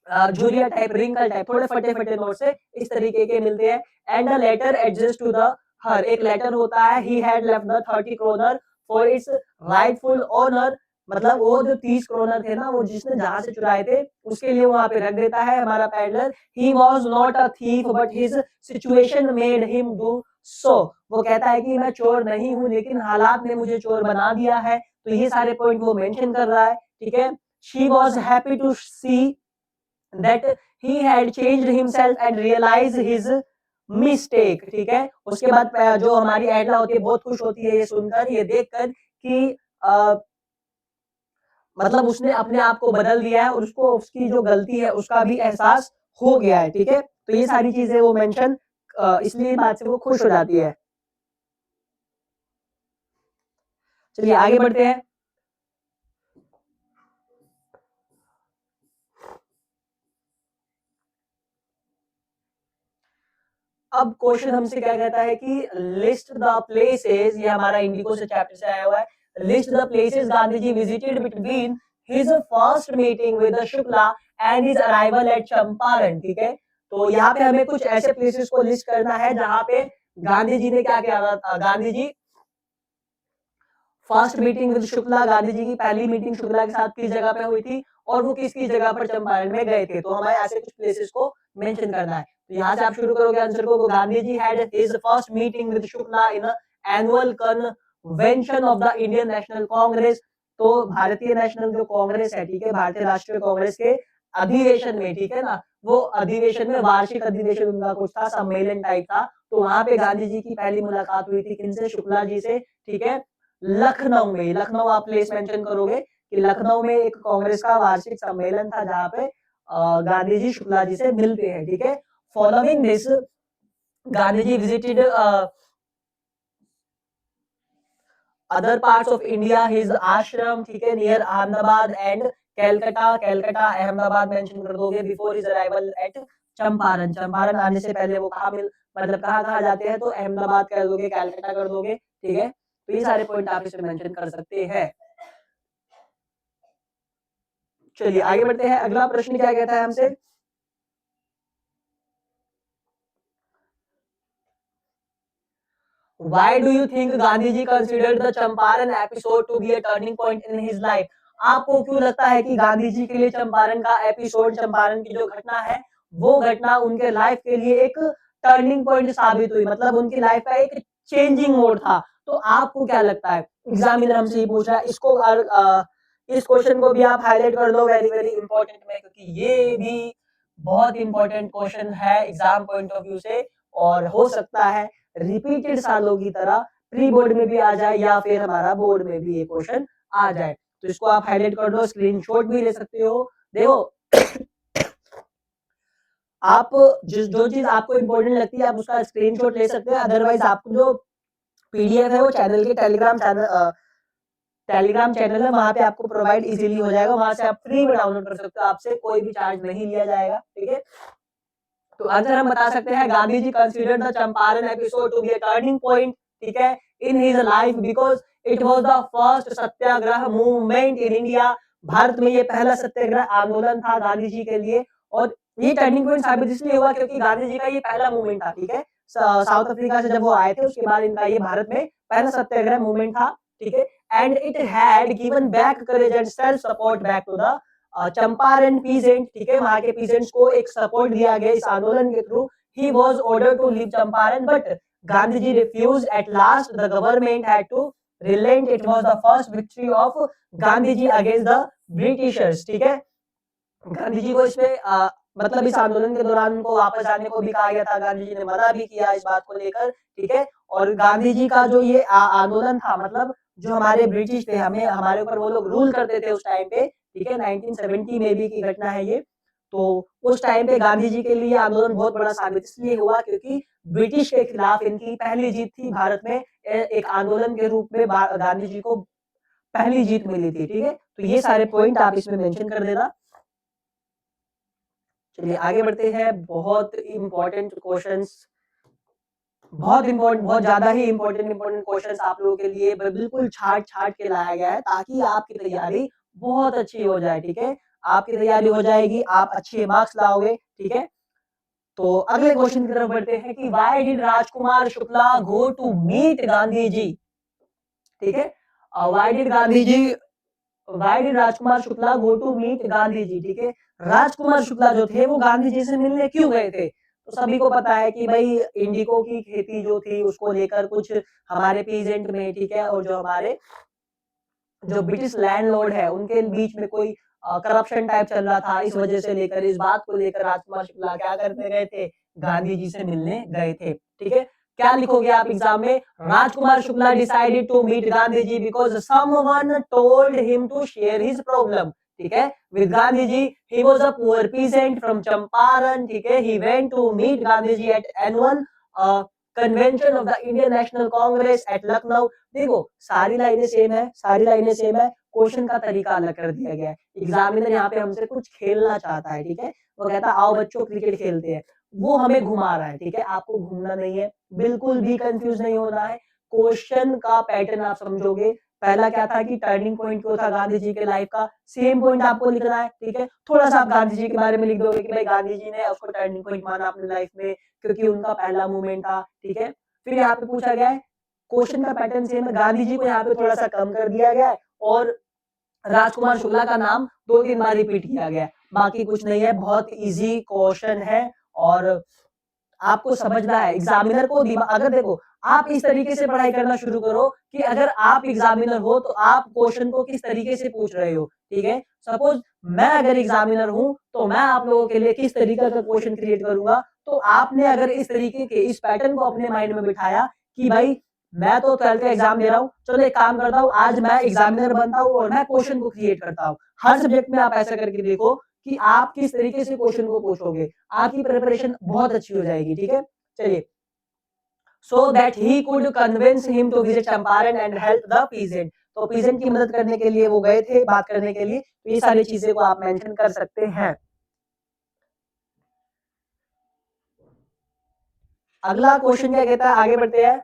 Speaker 1: झुरिया टाइप, रिंकल टाइप, थोड़े फटे-फटे नोट से इस तरीके के मिलते हैं। And a letter addressed to the her, एक लेटर होता है। He had left the 30 kroner for its rightful owner, मतलब वो जो 30 क्रोनर थे ना, वो जिसने जहां से चुराए थे उसके लिए वहां पे रख देता है हमारा peddler. He was not a thief but his situation made him do so. वो कहता है कि मैं चोर नहीं हूं लेकिन हालात ने मुझे चोर बना दिया है। तो ये सारे पॉइंट वो मेंशन कर रहा है, ठीक है। She was happy to see that he had changed himself and realized his mistake, ठीक है। उसके बाद जो हमारी एडला होती है बहुत खुश होती है ये सुनकर, ये देखकर कि मतलब उसने अपने आप को बदल दिया है और उसको उसकी जो गलती है उसका भी एहसास हो गया है, ठीक है। तो ये सारी चीजें वो मेंशन, इसलिए बात से वो खुश हो जाती है। चलिए आगे बढ़ते हैं। अब क्वेश्चन हमसे क्या कहता है कि लिस्ट द प्लेसेस, ये हमारा इंडिको से चैप्टर से आया हुआ है। List the places Gandhi ji visited between his first meeting with Shukla and his arrival at Champaran, ठीक है। तो यहाँ पे हमें कुछ ऐसे प्लेसेस को लिस्ट करना है जहाँ पे गांधी जी ने क्या किया था। Gandhi ji first meeting with Shukla, Gandhi ji की पहली मीटिंग शुक्ला के साथ किस जगह पे हुई थी और वो किस किस जगह पर चंपारण में गए थे। तो हमें ऐसे कुछ प्लेसेस को मेंशन करना है। तो यहाँ से आप शुरू करोगे आंसर को। Gandhi ji had his first meeting with Shukla in annual convention of the Indian National Congress. तो भारतीय नेशनल जो कांग्रेस है, ठीक है, भारतीय राष्ट्रीय कांग्रेस के अधिवेशन में, ठीक है ना, वो अधिवेशन में वार्षिक अधिवेशन उनका कुछ था, सम्मेलन टाइप था। तो वहां पे गांधी जी की पहली मुलाकात हुई थी किनसे, शुक्ला जी से, ठीक है। लखनऊ में, लखनऊ आप प्लेस मेंशन करोगे कि लखनऊ में एक कांग्रेस का वार्षिक सम्मेलन था जहां पे गांधी जी शुक्ला जी से मिलते हैं, ठीक है। Following this Gandhi ji visited other parts of India, his ashram, ठीक है, near Ahmedabad and Calcutta. Calcutta Ahmedabad mention कर दोगे। Before his arrival at Champaran, Champaran आने से पहले वो कहाँ मिल, मतलब कहाँ कहाँ जाते हैं, तो अहमदाबाद कर दोगे, कैलकाटा कर दोगे, ठीक है। तो ये सारे पॉइंट आप इसमें मेंशन कर सकते हैं। चलिए आगे बढ़ते हैं। अगला प्रश्न क्या कहता है हमसे, Why do you think Gandhi ji considered the Champaran episode to be a turning point in his life? आपको क्यों लगता है कि गांधी जी के लिए चंपारण का एपिसोड, चंपारण की जो घटना है, वो घटना उनके लाइफ के लिए एक टर्निंग पॉइंट साबित हुई, मतलब उनकी लाइफ का एक चेंजिंग मोड था। तो आपको क्या लगता है? एग्जामिनर हमसे ये पूछ रहा है, इसको इस क्वेश्चन को भी आप हाईलाइट कर लो वेरी वेरी इंपॉर्टेंट में, क्योंकि ये भी बहुत इंपॉर्टेंट क्वेश्चन है एग्जाम पॉइंट ऑफ व्यू से, और हो सकता है रिपीटेड सालों की तरह प्री बोर्ड में भी आ जाए या फिर हमारा बोर्ड में भी ये क्वेश्चन आ जाए। तो इसको आप हाईलाइट कर लो, स्क्रीनशॉट भी ले सकते हो। देखो आप जिस जो चीज आपको इंपॉर्टेंट लगती है आप उसका स्क्रीनशॉट ले सकते हैं, अदरवाइज आपको जो पीडीएफ है वो चैनल के टेलीग्राम चैनल है, वहां पे आपको प्रोवाइड इजीली हो जाएगा, वहां से आप फ्री में डाउनलोड कर सकते हो, आपसे कोई भी चार्ज नहीं लिया जाएगा, ठीक है। तो आंसर हम बता सकते हैं, Gandhi ji considered the Champaran episode to be a turning point, ठीक है, in his life, because it was the first satyagraha movement in India. Bharat में ये पहला सत्याग्रह आंदोलन था गांधी जी के लिए, और ये टर्निंग पॉइंट साबित इसलिए हुआ क्योंकि गांधी जी का ये पहला मूवमेंट था, ठीक है। साउथ अफ्रीका से जब वो आए थे उसके बाद इनका ये भारत में पहला सत्याग्रह मूवमेंट था, ठीक है। And it had given back courage and self support back to the Champaran peasant, ठीक है, वहां के पीजेंट्स को एक सपोर्ट दिया गया इस आंदोलन के through, he was ordered to leave Champaran, but Gandhiji refused. At last, the government had to relent. It was the first victory of Gandhiji against the Britishers. ठीक है, गांधी जी को इसमें मतलब इस आंदोलन के दौरान उनको वापस जाने को भी कहा गया था, गांधी जी ने मना भी किया इस बात को लेकर, ठीक है। और गांधी जी का जो ये आंदोलन था, मतलब जो हमारे ब्रिटिश थे, हमें हमारे ऊपर वो लोग रूल करते थे उस टाइम पे, ठीक है, 1970 में भी की घटना है ये। तो उस टाइम पे गांधी जी के लिए आंदोलन बहुत बड़ा साबित इसलिए हुआ क्योंकि ब्रिटिश के खिलाफ इनकी पहली जीत थी भारत में, एक आंदोलन के रूप में गांधी जी को पहली जीत मिली थी, ठीक है। तो ये सारे पॉइंट आप इसमें मेंशन कर देना। चलिए आगे बढ़ते हैं। बहुत इंपॉर्टेंट क्वेश्चंस, बहुत ज्यादा ही इंपॉर्टेंट क्वेश्चंस आप लोगों के लिए बिल्कुल छाट के लाया गया है ताकि आपकी तैयारी बहुत अच्छी हो जाए, ठीक है। आपकी तैयारी हो जाएगी, आप अच्छे मार्क्स लाओगे, ठीक है। तो अगले क्वेश्चन की तरफ बढ़ते हैं कि why did Rajkumar Shukla go to meet Gandhi ji, ठीक है। Why did Gandhi ji why did Rajkumar Shukla go to meet Gandhi ji, ठीक है। राजकुमार शुक्ला जो थे वो गांधी जी से मिलने क्यों गए थे? तो सभी को पता है कि भाई इंडिको की खेती जो थी उसको लेकर कुछ हमारे पीजेंट में, ठीक है, और जो हमारे जो ब्रिटिश लैंडलॉर्ड है उनके बीच में कोई करप्शन टाइप चल रहा था, इस वजह से लेकर, इस बात को लेकर राजकुमार शुक्ला क्या करते गए थे, गांधी जी से मिलने गए थे, ठीक है। क्या लिखोगे आप एग्जाम में? Rajkumar Shukla decided to meet Gandhi ji because someone told him to share his problem, ठीक है, with Gandhi ji. He was a poor peasant from Champaran, ठीक है। He went to meet Gandhi ji at annual convention of the Indian National Congress at Lucknow. देखो सारी लाइनें same है, सारी लाइनें सेम है, क्वेश्चन का तरीका अलग कर दिया गया है। एग्जामिनर यहाँ पे हमसे कुछ खेलना चाहता है, ठीक है। वो कहता है आओ बच्चों क्रिकेट खेलते हैं, वो हमें घुमा रहा है, ठीक है। आपको घूमना नहीं है, बिल्कुल भी कंफ्यूज नहीं होना है। क्वेश्चन का पैटर्न आप समझोगे। पहला क्या था कि टर्निंग पॉइंट जो था गांधी जी के लाइफ का, सेम पॉइंट आपको लिखना है, ठीक है। थोड़ा सा आप गांधी जी के बारे में लिख दोगे कि भाई गांधी जी ने उसको टर्निंग पॉइंट माना अपनी लाइफ में क्योंकि उनका पहला मूवमेंट था, ठीक है। फिर यहाँ पे पूछा गया है, क्वेश्चन का पैटर्न सेम है, गांधी जी को यहाँ पे थोड़ा सा कम कर दिया गया है और राजकुमार शुक्ला का नाम 2-3 बार रिपीट किया गया है, बाकी कुछ नहीं है। बहुत इजी क्वेश्चन है और आपको समझना है। एग्जामिनर को अगर देखो आप इस तरीके से पढ़ाई करना शुरू करो कि अगर आप एग्जामिनर हो तो आप क्वेश्चन को किस तरीके से पूछ रहे हो, ठीक है। सपोज मैं अगर एग्जामिनर हूं तो मैं आप लोगों के लिए किस तरीके का क्वेश्चन क्रिएट करूंगा। तो आपने अगर इस तरीके के इस पैटर्न को अपने माइंड में बिठाया कि भाई मैं तो 12th का एग्जाम दे रहा हूँ, चलो एक काम करता हूँ, आज मैं एग्जामिनर बनता हूँ और मैं क्वेश्चन को क्रिएट करता हूँ। हर सब्जेक्ट में आप ऐसा करके देखो कि आप किस तरीके से क्वेश्चन को पूछोगे, आपकी प्रिपरेशन बहुत अच्छी हो जाएगी, ठीक है। चलिए, so that he could convince him to visit Champaran and help the peasant। तो पीजेंट की मदद करने के लिए वो गए थे, बात करने के लिए। तो ये सारी चीजें को आप मेंशन कर सकते हैं। अगला क्वेश्चन क्या कहता है, आगे बढ़ते हैं।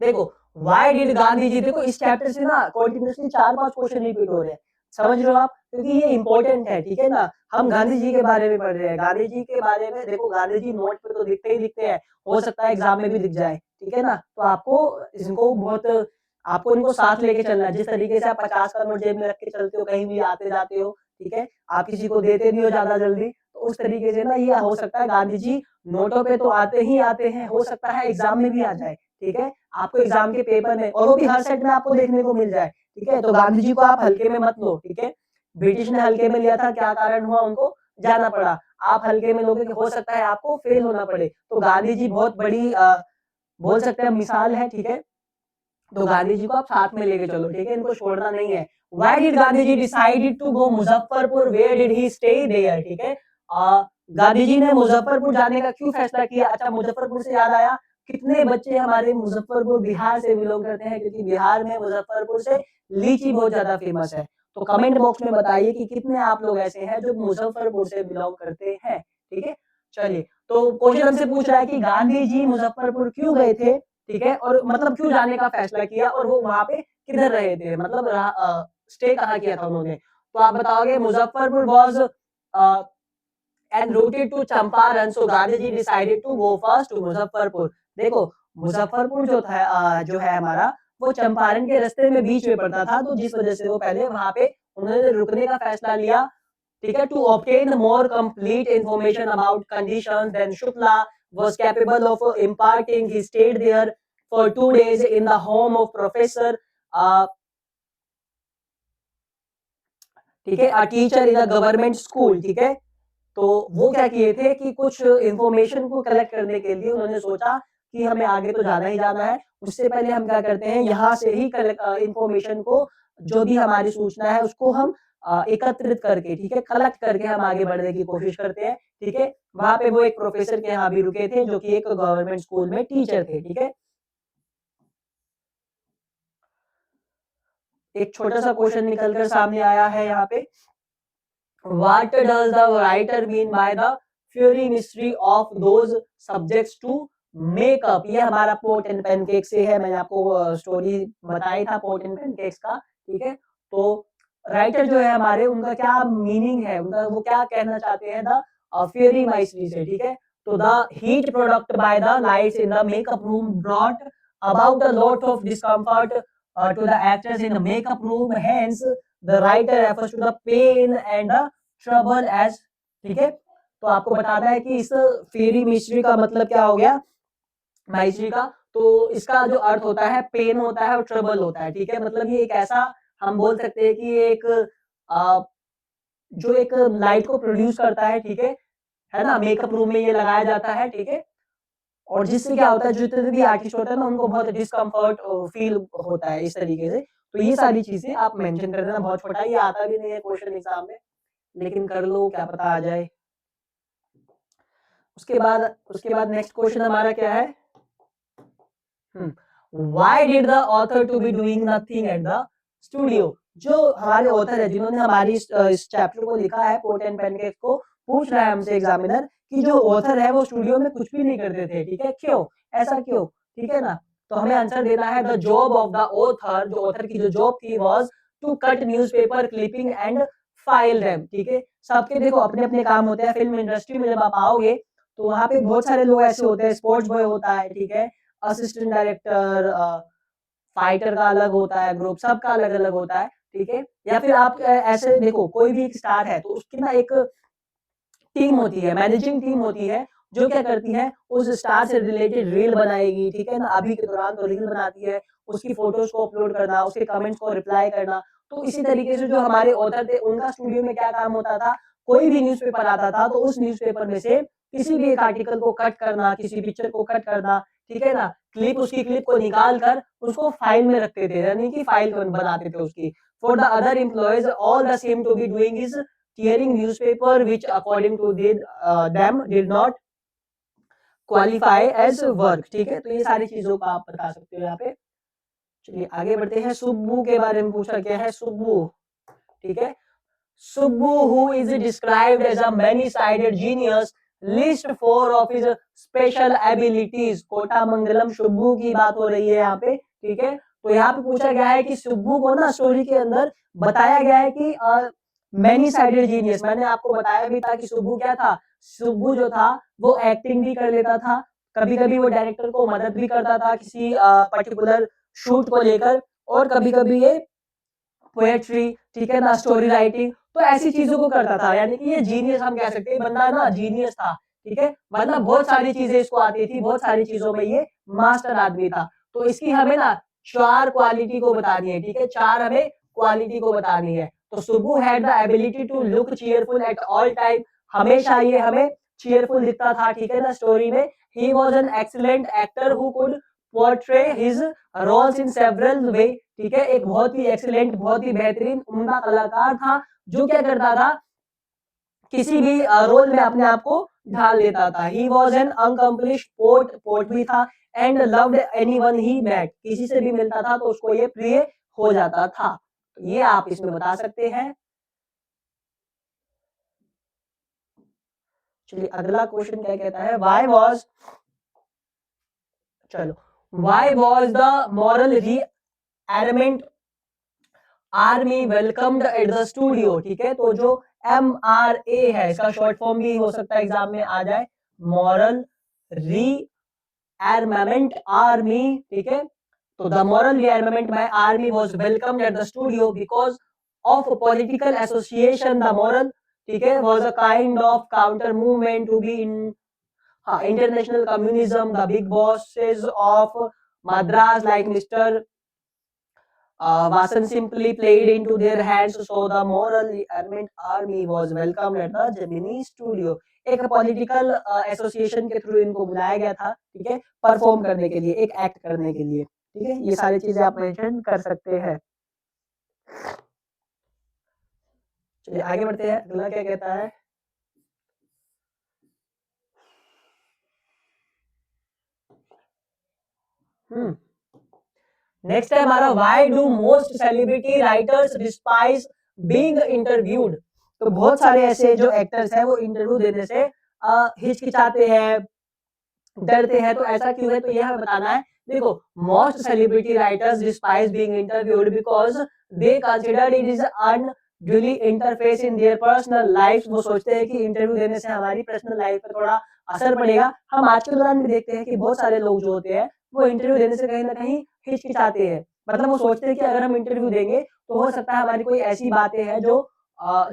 Speaker 1: देखो व्हाई डिड गांधी जी, देखो इस चैप्टर से ना कंटिन्यूअसली 4-5 क्वेश्चन रिपीट हो रहे हैं, समझ रहे हो आप, क्योंकि ये इंपॉर्टेंट है, ठीक है ना। हम गांधी जी के बारे में पढ़ रहे हैं, गांधी जी के बारे में देखो, गांधी जी नोट पे तो दिखते ही दिखते हैं, हो सकता है एग्जाम में भी दिख जाए, ठीक है ना। तो आपको इनको बहुत, आपको इनको साथ लेके चलना है। जिस तरीके से आप 50 का नोट जेब में रख के चलते हो कहीं भी आते जाते हो, ठीक है, आप किसी को देते नहीं हो ज्यादा जल्दी, तो उस तरीके से ना ये हो सकता है गांधी जी नोटों पे तो आते ही आते हैं, हो सकता है एग्जाम में भी आ जाए, ठीक है। आपको एग्जाम के पेपर में, और वो भी हर सेट में आपको देखने को मिल जाए, ठीक है। तो गांधी जी को आप हल्के में मत लो, ठीक है। ब्रिटिश ने हल्के में लिया था, क्या कारण हुआ, उनको जाना पड़ा। आप हल्के में लोगे कि हो सकता है आपको फेल होना पड़े। तो गांधी जी बहुत बड़ी बोल सकते हैं मिसाल है, ठीक है। तो गांधी जी को आप साथ में लेके चलो, ठीक है, इनको छोड़ना नहीं है। Why did Gandhi ji decided to go Muzaffarpur, where did he stay there, ठीक है। गांधी जी ने मुजफ्फरपुर जाने का क्यों फैसला किया? अच्छा, मुजफ्फरपुर से याद आया, कितने बच्चे हमारे मुजफ्फरपुर बिहार से बिलोंग करते हैं, क्योंकि बिहार में मुजफ्फरपुर से लीची बहुत ज्यादा फेमस है। तो कमेंट बॉक्स में बताइए कि कितने आप लोग ऐसे हैं जो मुजफ्फरपुर से बिलोंग करते हैं, ठीक है। चलिए, तो क्वेश्चन हमसे पूछ रहा है कि गांधी जी मुजफ्फरपुर क्यों गए थे, ठीक है, और मतलब क्यों जाने का फैसला किया और वो वहां पे किधर रहे थे, मतलब स्टे कहाँ किया था उन्होंने। तो आप बताओगे Muzaffarpur was and routed to Champaran, so Gandhi ji decided to go first to Muzaffarpur. देखो मुजफ्फरपुर जो था जो है हमारा, वो चंपारण के रास्ते में बीच में पड़ता था, तो जिस वजह से वो पहले वहां पे उन्होंने रुकने का फैसला लिया। ठीक है, to obtain more complete information about conditions than Shukla was capable of imparting. He stayed there for 2 days in the home of professor, ठीक है, a teacher in a government school, ठीक है। तो वो क्या किए थे कि कुछ इंफॉर्मेशन को कलेक्ट करने के लिए उन्होंने सोचा कि हमें आगे तो जाना ही जाना है, उससे पहले हम क्या करते हैं, यहाँ से ही इंफॉर्मेशन को, जो भी हमारी सूचना है उसको हम एकत्रित करके, ठीक है, कलेक्ट करके हम आगे बढ़ने की कोशिश करते हैं, ठीक है। वहां पे वो एक प्रोफेसर के यहाँ भी रुके थे जो कि एक गवर्नमेंट स्कूल में टीचर थे, ठीक है। एक छोटा सा क्वेश्चन निकल कर सामने आया है यहाँ पे, What does the writer mean by the fiery mystery of those subjects to make up? ये हमारा पोट एंड पैनकेक से है, मैंने आपको स्टोरी बताई था पोट एंड पैनकेक्स का, ठीक है। तो राइटर जो है हमारे, उनका क्या मीनिंग है, उनका वो क्या कहना चाहते हैं द फियरी माइस्ट्री से, ठीक है। तो the heat product by the lights in the makeup room brought about a lot of discomfort to the actors in the makeup room. Hence, the writer refers to the pain and the trouble as, ठीक है। तो आपको बताना है कि इस फेरी mystery का मतलब क्या हो गया, माइस्ट्री का। तो इसका जो अर्थ होता है पेन होता है और ट्रबल होता है, ठीक है। मतलब ये एक ऐसा, हम बोल सकते हैं कि ये एक जो एक लाइट को प्रोड्यूस करता है, ठीक है ना, मेकअप रूम में ये लगाया जाता है, ठीक है। और जिससे क्या होता है, जितने भी आर्टिस्ट होते हैं ना, उनको बहुत डिस्कम्फर्ट फील होता है इस तरीके से। तो ये सारी चीज़ें आप मेंशन कर देना, बहुत छोटा है, ये आता भी नहीं है क्वेश्चन एग्ज़ाम में, लेकिन कर लो, क्या पता आ जाए। उसके बाद नेक्स्ट क्वेश्चन हमारा क्या है? Why did the author to be doing nothing at the studio? जो हमारे ऑथर है, जिन्होंने हमारी इस चैप्टर को लिखा है, पोट एंड पैनकेक को, पूछ रहा है हमसे एग्जामिनर कि जो ऑथर है वो स्टूडियो में कुछ भी नहीं करते थे, ठीक है, क्यों, ऐसा क्यों, ठीक है ना। तो हमें आंसर देना है, the job of the author, जो ऑथर की जो जॉब थी was to cut newspaper clipping and file them, ठीक है। सबके देखो अपने अपने काम होते हैं। फिल्म इंडस्ट्री में जब आप आओगे तो वहां पे बहुत सारे लोग ऐसे होते हैं, स्पोर्ट्स बॉय होता है, ठीक है, असिस्टेंट डायरेक्टर, फाइटर का अलग होता है ग्रुप, सबका अलग अलग होता है, ठीक है। या फिर आप ऐसे देखो, कोई भी एक स्टार है तो उसकी ना एक टीम होती है, मैनेजिंग टीम होती है, जो क्या करती है, उस स्टार से रिलेटेड रील बनाएगी, ठीक है ना। अभी के दौरान तो रील बनाती है, उसकी फोटोज को अपलोड करना, उसके कमेंट्स को रिप्लाई करना। तो इसी तरीके से जो हमारे ऑथर थे, उनका स्टूडियो में क्या काम होता था, कोई भी न्यूज़पेपर आता था तो उस न्यूज़पेपर में से किसी भी एक आर्टिकल को कट करना, किसी पिक्चर को कट करना, ठीक है ना, उसकी क्लिप को निकाल कर उसको फाइल में रखते थे, यानी कि फाइल बनाते थे उसकी। For the other employees all the same to be doing is tearing newspaper which according to them did not qualify as work, ठीक है। तो ये सारी चीजों का आप बता सकते हो यहाँ पे। चलिए आगे बढ़ते हैं। सुब्बू के बारे में पूछा गया है, सुब्बू, ठीक है। Subbu who is described as a many sided genius, list 4 of his special abilities. Kotamangalam Subbu की बात हो रही है यहाँ पे, ठीक है। तो यहाँ पे पूछा गया है कि सुब्बू को ना स्टोरी के अंदर बताया गया है कि मैनी साइडेड जीनियस। मैंने आपको बताया भी था कि सुब्बू क्या था, सुब्बू जो था वो एक्टिंग भी कर लेता था, कभी कभी वो डायरेक्टर को मदद भी करता था किसी पर्टिकुलर शूट को लेकर, और कभी कभी ये पोएट्री, ठीक है ना, स्टोरी राइटिंग, तो ऐसी चीजों को करता था। यानी कि ये जीनियस हम कह सकते हैं, बंदा ना जीनियस था, ठीक है। मतलब बहुत सारी चीजें इसको आती थी, बहुत सारी चीजों में ये मास्टर आदमी था। तो इसकी हमें ना 4 क्वालिटी को बतानी है, ठीक है, 4 हमें क्वालिटी को बतानी है। तो Subbu had the ability to look cheerful at all time, हमेशा ये हमें चीयरफुल दिखता था, ठीक है ना, स्टोरी में। He was an excellent actor who could portray his roles in several way, ठीक है। एक बहुत ही एक्सीलेंट, बहुत ही बेहतरीन, उम्दा कलाकार था, जो क्या करता था, किसी भी रोल में अपने आप को ढाल देता था। He was an accomplished poet, poet भी था, and loved anyone he met, किसी से भी मिलता था तो उसको ये प्रिय हो जाता था। तो ये आप इसमें बता सकते हैं। चलिए अगला क्वेश्चन क्या कहता है, व्हाई वॉज, चलो, why was the moral rearmament army welcomed at the studio, ठीक है। तो जो MRA है, इसका शॉर्ट फॉर्म भी हो सकता है एग्जाम में आ जाए, मॉरल री एर्मामेंट आर्मी, ठीक है। तो the moral rearmament by army was welcomed at the studio because of political association. The moral ठीक है, was a kind of counter movement to be in international communism. The big bosses of Madras like Mr. Vasan simply played into their hands, so the moral arment army was welcomed at the Gemini studio. एक political association के through इनको बुलाया गया था, ठीक है, perform करने के लिए, एक एक्ट करने के लिए, ठीक है, ये सारी चीजें आप मेंशन कर सकते हैं। चलिए आगे बढ़ते हैं, अगला क्या कहता है। नेक्स्ट है हमारा, why do most celebrity writers despise being interviewed. तो बहुत सारे ऐसे जो एक्टर्स हैं वो इंटरव्यू देने से हिचकिचाते हैं, डरते हैं, तो ऐसा क्यों है, तो यह हमें बताना है। देखो, most celebrity writers despise being interviewed because they consider it is unduly interface in their personal life. वो सोचते हैं कि इंटरव्यू देने से हमारी पर्सनल लाइफ पर थोड़ा असर पड़ेगा। हम आज के दौरान भी देखते हैं कि बहुत सारे लोग जो होते हैं वो इंटरव्यू देने से कहीं ना कहीं हिचकिचाते हैं। मतलब वो सोचते हैं कि अगर हम इंटरव्यू देंगे तो हो सकता है हमारी कोई ऐसी बातें हैं जो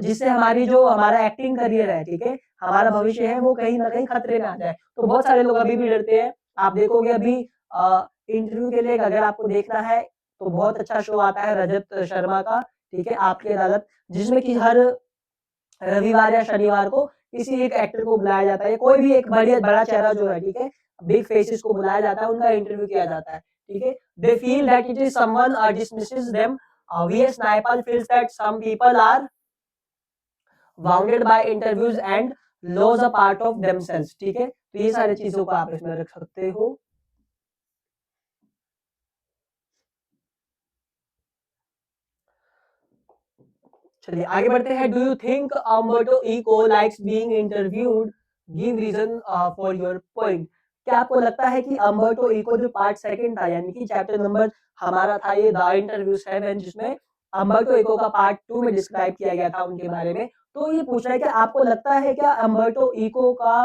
Speaker 1: जिससे हमारी जो हमारा एक्टिंग करियर है, ठीक है, हमारा भविष्य है, वो कहीं ना कहीं खतरे में आ जाए। तो बहुत सारे लोग अभी भी डरते हैं। आप देखोगे अभी इंटरव्यू के लिए अगर आपको देखना है तो बहुत अच्छा शो आता है रजत शर्मा का, ठीक है, आपकी अदालत, जिसमें कि हर रविवार या शनिवार को किसी एक एक्टर को बुलाया जाता है, कोई भी एक बड़ा चेहरा जो है, ठीक है, बिग फेसेस को बुलाया जाता है, उनका इंटरव्यू किया जाता है, ठीक है। They feel that it is someone dismisses them. VS Naipaul feels that some people are wounded by interviews and lose a part of themselves, ठीक है। तो ये सारी चीजों को आप इसमें रख सकते हो। चलिए आगे बढ़ते हैं। Do you think Umberto Eco likes being interviewed? Give reason for your point. क्या आपको लगता है कि अम्बर्टो इको जो पार्ट सेकंड था, यानी कि चैप्टर नंबर हमारा था ये द इंटरव्यू 7, जिसमें अम्बर्टो इको का पार्ट 2 में डिस्क्राइब किया गया था उनके बारे में। तो ये पूछ रहा है कि आपको लगता है क्या अम्बर्टो इको का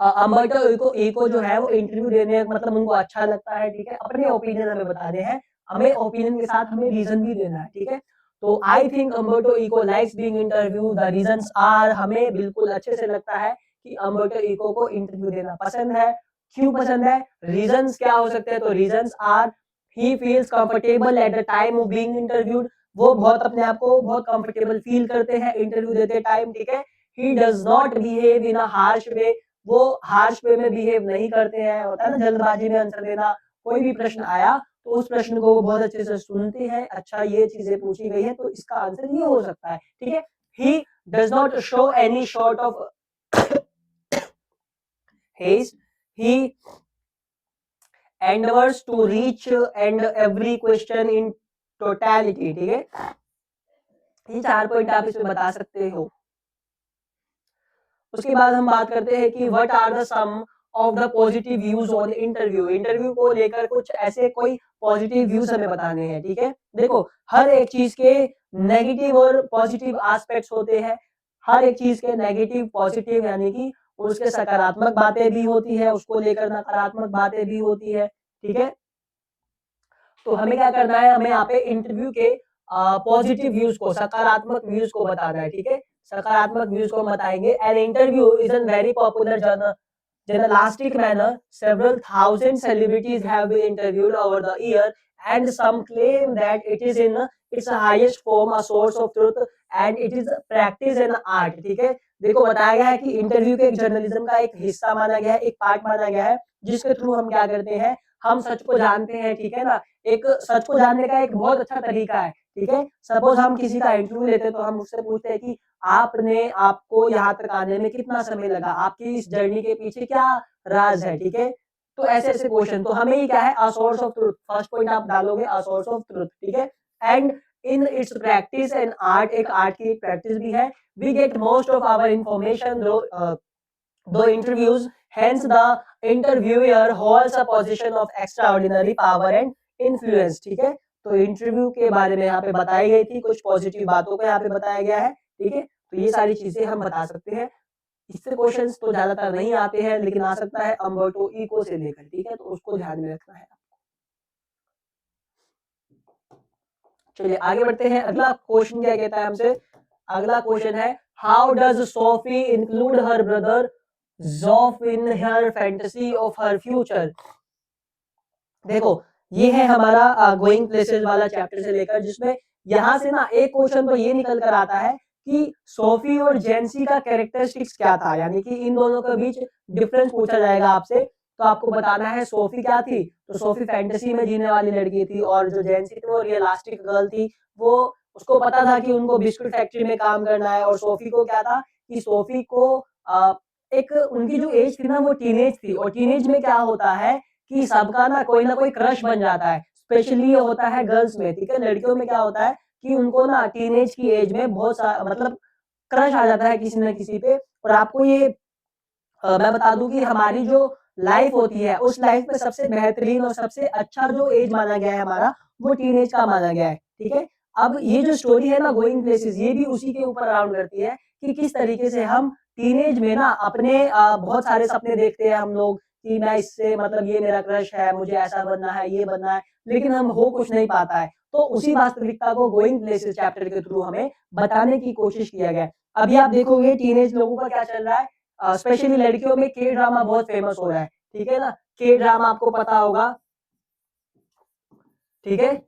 Speaker 1: अम्बर्टो इको इको जो है वो इंटरव्यू देने मतलब उनको अच्छा लगता है, ठीक है, अपने ओपिनियन हमें बताने हैं, हमें ओपिनियन के साथ हमें रीजन भी देना है, ठीक है। तो I think Umberto Eco likes being interview, the reasons are, हमें बिल्कुल अच्छे से लगता है कि अम्बर्टो इको को इंटरव्यू देना पसंद है। क्यों पसंद है, रीजंस क्या हो सकते हैं, तो reasons are, he feels comfortable at the time of being interviewed. वो बहुत अपने आप को बहुत कंफर्टेबल फील करते हैं इंटरव्यू देते टाइम, ठीक है। He does not behave in a harsh way, वो हार्श वे में बिहेव नहीं करते हैं। होता है ना जल्दबाजी में आंसर देना, कोई भी प्रश्न आया तो उस प्रश्न को वो बहुत अच्छे से सुनते हैं, अच्छा ये चीजें पूछी गई है तो इसका आंसर ये हो सकता है, ठीक है। He does not show any short of haste, he endeavors to reach and every question in totality, ठीक है। ये 4 पॉइंट आप इसमें बता सकते हो। उसके बाद हम बात करते हैं कि what are the some of the positive views on interview. Interview को लेकर कुछ ऐसे कोई पॉजिटिव व्यूज हमें बताने हैं, ठीक है। देखो, हर एक चीज के नेगेटिव और पॉजिटिव एस्पेक्ट्स होते हैं। हर एक चीज के नेगेटिव पॉजिटिव यानी कि उसके सकारात्मक बातें भी होती है, उसको लेकर नकारात्मक बातें भी होती है, ठीक है। तो हमें क्या करना है, हमें यहाँ पे इंटरव्यू के पॉजिटिव व्यूज को, सकारात्मक व्यूज को बताना है, ठीक है। सकारात्मक व्यूज को हम बताएंगे। An interview is an very popular journalistic manner. Several thousand celebrities have been interviewed over the year, and some claim that it is in its highest form a source of truth and it is practice and art, ठीक है। देखो, बताया गया है कि interview के एक journalism का एक हिस्सा माना गया है, एक पार्ट माना गया है, जिसके थ्रू हम क्या करते हैं, हम सच को जानते हैं, ठीक है ना। एक सच को जानने का एक बहुत अच्छा तरीका है, ठीक है। सपोज हम किसी का इंटरव्यू लेते हैं तो हम उससे पूछते हैं कि आपको यहाँ तक आने में कितना समय लगा, आपकी इस जर्नी के पीछे क्या राज है, ठीक है। तो ऐसे ऐसे क्वेश्चन, तो हमें ही क्या है, a source of truth, first point आप डालोगे अ सोर्स ऑफ ट्रुथ, ठीक है। And in its practice and art, एक आर्ट की एक प्रैक्टिस भी है। We get most of our information through interviews, hence the interviewer holds a position of extraordinary power and influence, ठीक है। तो इंटरव्यू के बारे में यहाँ पे बताई गई थी, कुछ पॉजिटिव बातों को यहाँ पे बताया गया है, ठीक है। तो ये सारी चीजें हम बता सकते हैं। इससे क्वेश्चंस तो ज्यादातर नहीं आते हैं, लेकिन आ सकता है अम्बर्टो इको से लेकर, ठीक है, तो उसको ध्यान में रखना है। चलिए आगे बढ़ते हैं। अगला क्वेश्चन क्या कहता है हमसे, अगला क्वेश्चन है, how does Sophie include her brother Geoff in her fantasy of her future. देखो, ये है हमारा गोइंग प्लेसेस वाला चैप्टर से लेकर, जिसमें यहाँ से ना एक क्वेश्चन तो ये निकल कर आता है कि सोफी और जेंसी का कैरेक्टरिस्टिक्स क्या था, यानी कि इन दोनों के बीच डिफरेंस पूछा जाएगा आपसे, तो आपको बताना है सोफी क्या थी। तो सोफी फैंटेसी में जीने वाली लड़की थी, और जो जेंसी थी वो रियलिस्टिक गर्ल थी। वो उसको पता था कि उनको बिस्कुट फैक्ट्री में काम करना है। और सोफी को क्या था कि सोफी को एक उनकी जो एज थी ना वो टीनेज थी, और टीनेज में क्या होता है कि सबका ना कोई क्रश बन जाता है। स्पेशली ये होता है गर्ल्स में, ठीक है। लड़कियों में क्या होता है कि उनको ना टीनेज की एज में बहुत मतलब क्रश आ जाता है किसी न किसी पे। और आपको ये मैं बता दूं कि हमारी जो लाइफ होती है उस लाइफ में सबसे बेहतरीन और सबसे अच्छा जो एज माना गया है हमारा, वो टीनेज का माना गया है, ठीक है। अब ये जो स्टोरी है ना गोइंग प्लेसेस, ये भी उसी के ऊपर अराउंड करती है कि किस तरीके से हम टीनेज में ना अपने बहुत सारे सपने देखते हैं हम लोग कि मैं इससे मतलब ये मेरा क्रश है, मुझे ऐसा बनना है, ये बनना है, लेकिन हम हो कुछ नहीं पाता है। तो उसी वास्तविकता को गोइंग प्लेसेस चैप्टर के थ्रू हमें बताने की कोशिश किया गया है। अभी आप देखोगे टीनेज लोगों का क्या चल रहा है, स्पेशली लड़कियों में के ड्रामा बहुत फेमस हो रहा है, ठीक है ना। के ड्रामा आपको पता होगा, ठीक है,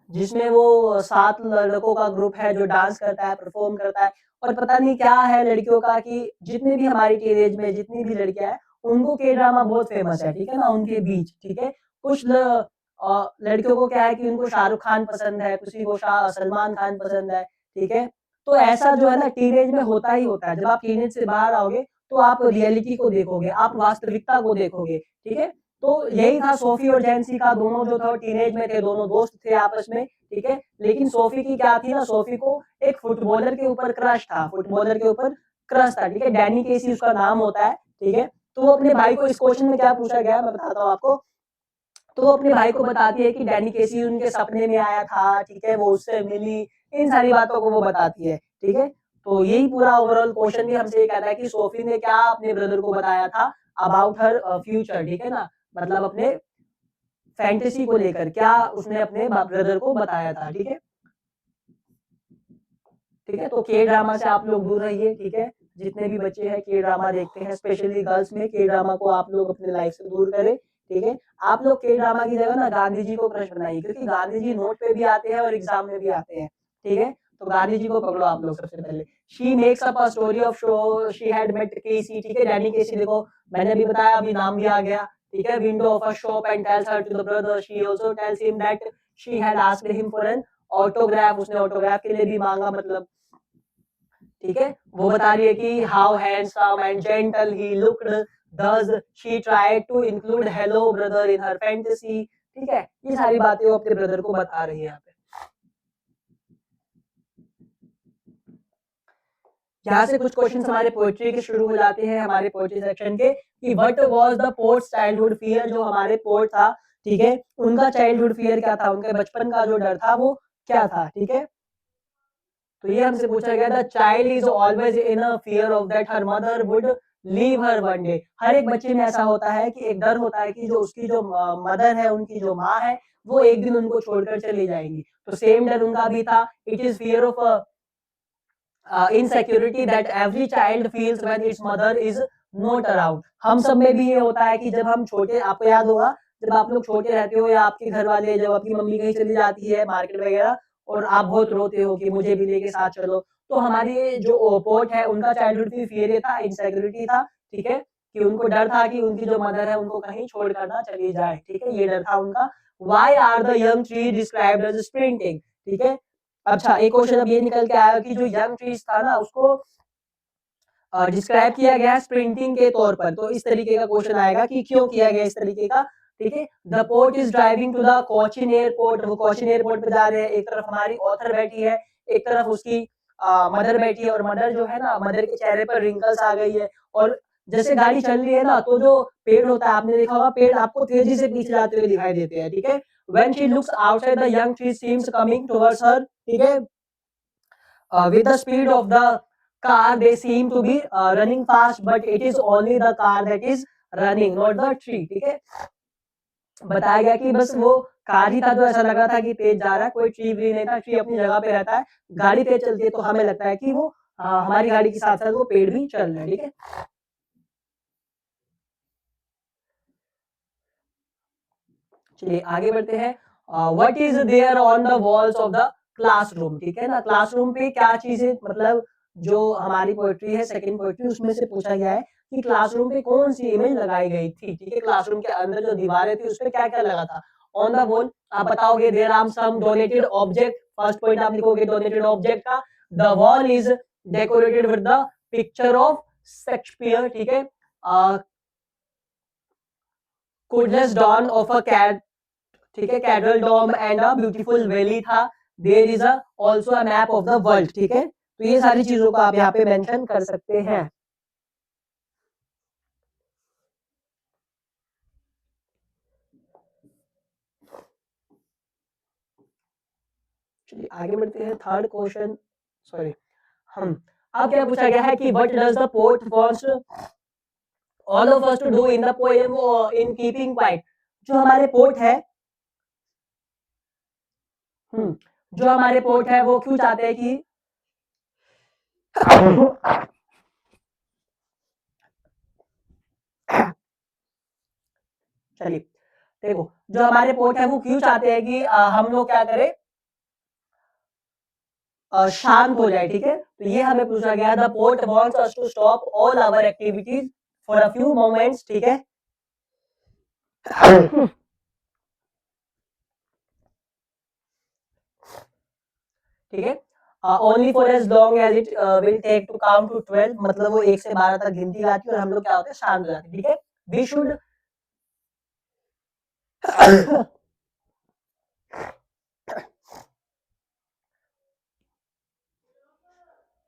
Speaker 1: जिसमें वो 7 लड़कों का ग्रुप है जो डांस करता है, परफॉर्म करता है। और पता नहीं क्या है लड़कियों का कि जितनी भी हमारी टीनेज में जितनी भी लड़कियां हैं, उनको के ड्रामा बहुत फेमस है, ठीक है ना, उनके बीच, ठीक है। कुछ लड़कियों को क्या है कि उनको शाहरुख खान पसंद है, किसी को सलमान खान पसंद है, ठीक है। तो ऐसा जो है ना टीनेज में होता ही होता है। जब आप टीनेज से बाहर आओगे तो आप रियलिटी को देखोगे, आप वास्तविकता को देखोगे, ठीक है। तो यही था सोफी और जेंसी का, दोनों जो था टीनेज में थे, दोनों दोस्त थे आपस में, ठीक है। लेकिन सोफी की क्या थी ना, सोफी को एक फुटबॉलर के ऊपर क्रश था, फुटबॉलर के ऊपर क्रश था, ठीक है। डैनी केसी उसका नाम होता है, ठीक है। तो वो अपने भाई को, इस क्वेश्चन में क्या पूछा गया मैं बताता हूँ आपको। तो वो अपने भाई को बताती है कि डैनी केसी उनके सपने में आया था, ठीक है, वो उससे मिली, इन सारी बातों को वो बताती है, ठीक है। तो यही पूरा ओवरऑल क्वेश्चन भी हमसे ये कहता है कि सोफी ने क्या अपने ब्रदर को बताया था अबाउट हर फ्यूचर, ठीक है ना, मतलब अपने फैंटेसी को लेकर क्या उसने अपने ब्रदर को बताया था, ठीक है। ठीक है, तो के ड्रामा से आप लोग दूर रहिए, ठीक है। जितने भी बच्चे हैं के ड्रामा देखते हैं, स्पेशली गर्ल्स में के ड्रामा को आप लोग अपने लाइफ से दूर करें, ठीक है। आप लोग के ड्रामा की जगह ना गांधी जी को क्रश बनाइए, क्योंकि गांधी जी नोट पे भी आते हैं और एग्जाम में भी आते हैं, ठीक है। तो गांधी जी को पकड़ो आप लोग सबसे पहले। She makes up a story of show she had met Casey, ठीक है। डैनी केसी देखो, मैंने भी बताया, अभी नाम भी आ गया, ठीक है। Window of a shop and tells her to the brother, she also tells him that she had asked him for an autograph, उसने ऑटोग्राफ के लिए भी मांगा, मतलब, ठीक है। वो बता रही है कि how handsome and gentle he looked, thus she tried to include hello brother in her fantasy, ठीक है। ये सारी बातें वो अपने ब्रदर को बता रही है यहाँ पे। यहाँ से कुछ क्वेश्चंस हमारे पोएट्री के शुरू हो जाते हैं, हमारे पोएट्री सेक्शन के, कि what was the poets childhood fear, जो हमारे पोएट था, ठीक है, उनका चाइल्डहुड फियर क्या था, उनके बचपन का जो डर था वो क्या था, ठीक है। तो ये हमसे पूछा गया था, child is always in a fear of that her mother would leave her one day. हर एक बच्चे में ऐसा होता है कि एक डर होता है कि जो उसकी जो मदर है, उनकी जो माँ है, वो एक दिन उनको छोड़कर चली जाएंगी। तो सेम डर उनका भी था। It is fear of insecurity that every child feels when it's mother is not around. हम सब में भी ये होता है कि जब हम छोटे, आपको याद होगा जब आप लोग छोटे रहते हो, या आपके घर वाले, जब आपकी मम्मी कहीं चली जाती है मार्केट वगैरह, और आप बहुत रोते हो कि मुझे भी लेके साथ चलो, तो हमारी जो पोर्ट है उनका चाइल्डहुड भी फियर ये था, इनसिक्योरिटी था, ठीक है, कि उनको डर था कि उनकी जो मदर है उनको कहीं छोड़ कर ना चली जाए, ठीक है, ये डर था उनका। Why are the young tree described as sprinting, ठीक है। अच्छा, एक क्वेश्चन अब ये निकल के आया कि जो यंग ट्रीज था ना उसको डिस्क्राइब किया गया है स्प्रिंटिंग के तौर पर। तो इस तरीके का क्वेश्चन आएगा कि क्यों किया गया इस तरीके का, ठीक है। The port is driving to the Cochin airport, वो कोचिन एयरपोर्ट पे जा रहे हैं, एक तरफ हमारी ऑथर बैठी है, एक तरफ उसकी मदर बैठी है, और मदर जो है ना, मदर के चेहरे पर रिंकल्स आ गई है। और जैसे गाड़ी चल रही है ना, तो जो पेड़ होता है, आपने देखा होगा, पेड़ आपको तेजी से पीछे जाते हुए दिखाई देते हैं, ठीक है। When she looks outside the young tree seems coming towards हर, ठीक है, with the speed of the car they seem to be running fast, but it is only the car that is running, not the tree, ठीक है। बताया गया कि बस वो car ही था तो ऐसा लग रहा था कि तेज जा रहा है, कोई ट्री व्री नहीं था, ट्री अपनी जगह पे रहता है, गाड़ी तेज चलती है तो हमें लगता है कि वो हमारी गाड़ी के साथ-साथ वो पेड़ भी चल रहे हैं, ठीक है? चलिए आगे बढ़ते हैं। What is there on the walls of the classroom, ठीक है ना? क्लासरूम पे क्या चीज़ें मतलब जो हमारी पोएट्री है, सेकंड पोएट्री उसमें से पूछा गया है कि क्लासरूम पे कौन-सी इमेज लगाई गई थी, ठीक है? क्लासरूम के अंदर जो दीवारें थी उसपे क्या-क्या लगा था? ऑन द वॉल आप बताओगे there are some donated object, first point आप लिखोगे डोनेटेड ऑब्जेक्ट का। The wall is decorated with the picture of Shakespeare, ठीक है? A, cloudless dawn of a cat, ठीक है? Cathedral dome and a beautiful valley था। There is also a map of the world, ठीक है? तो ये सारी चीज़ों को आप यहाँ पे मेंशन कर सकते हैं। चलिए आगे बढ़ते हैं थर्ड क्वेश्चन, सॉरी हम अब क्या पूछा गया है कि what does the poet wants all of us to do in the poem in keeping quiet. जो हमारे पोएट है हुँ, जो हमारे पोएट है वो क्यों चाहते हैं कि चलिए, देखो जो हमारे पोएट है वो क्यों चाहते हैं कि हम लोग क्या करें शांत हो जाए, ठीक है? तो ये हमें पूछा गया the poet wants us to stop all our activities for a few moments, ठीक है? ठीक है? Only for as long as it will take to count to 12, मतलब वो 1 से 12 तक गिनती गाती है और हम लोग क्या होते हैं शांत हो जाते हैं, ठीक है? वी शुड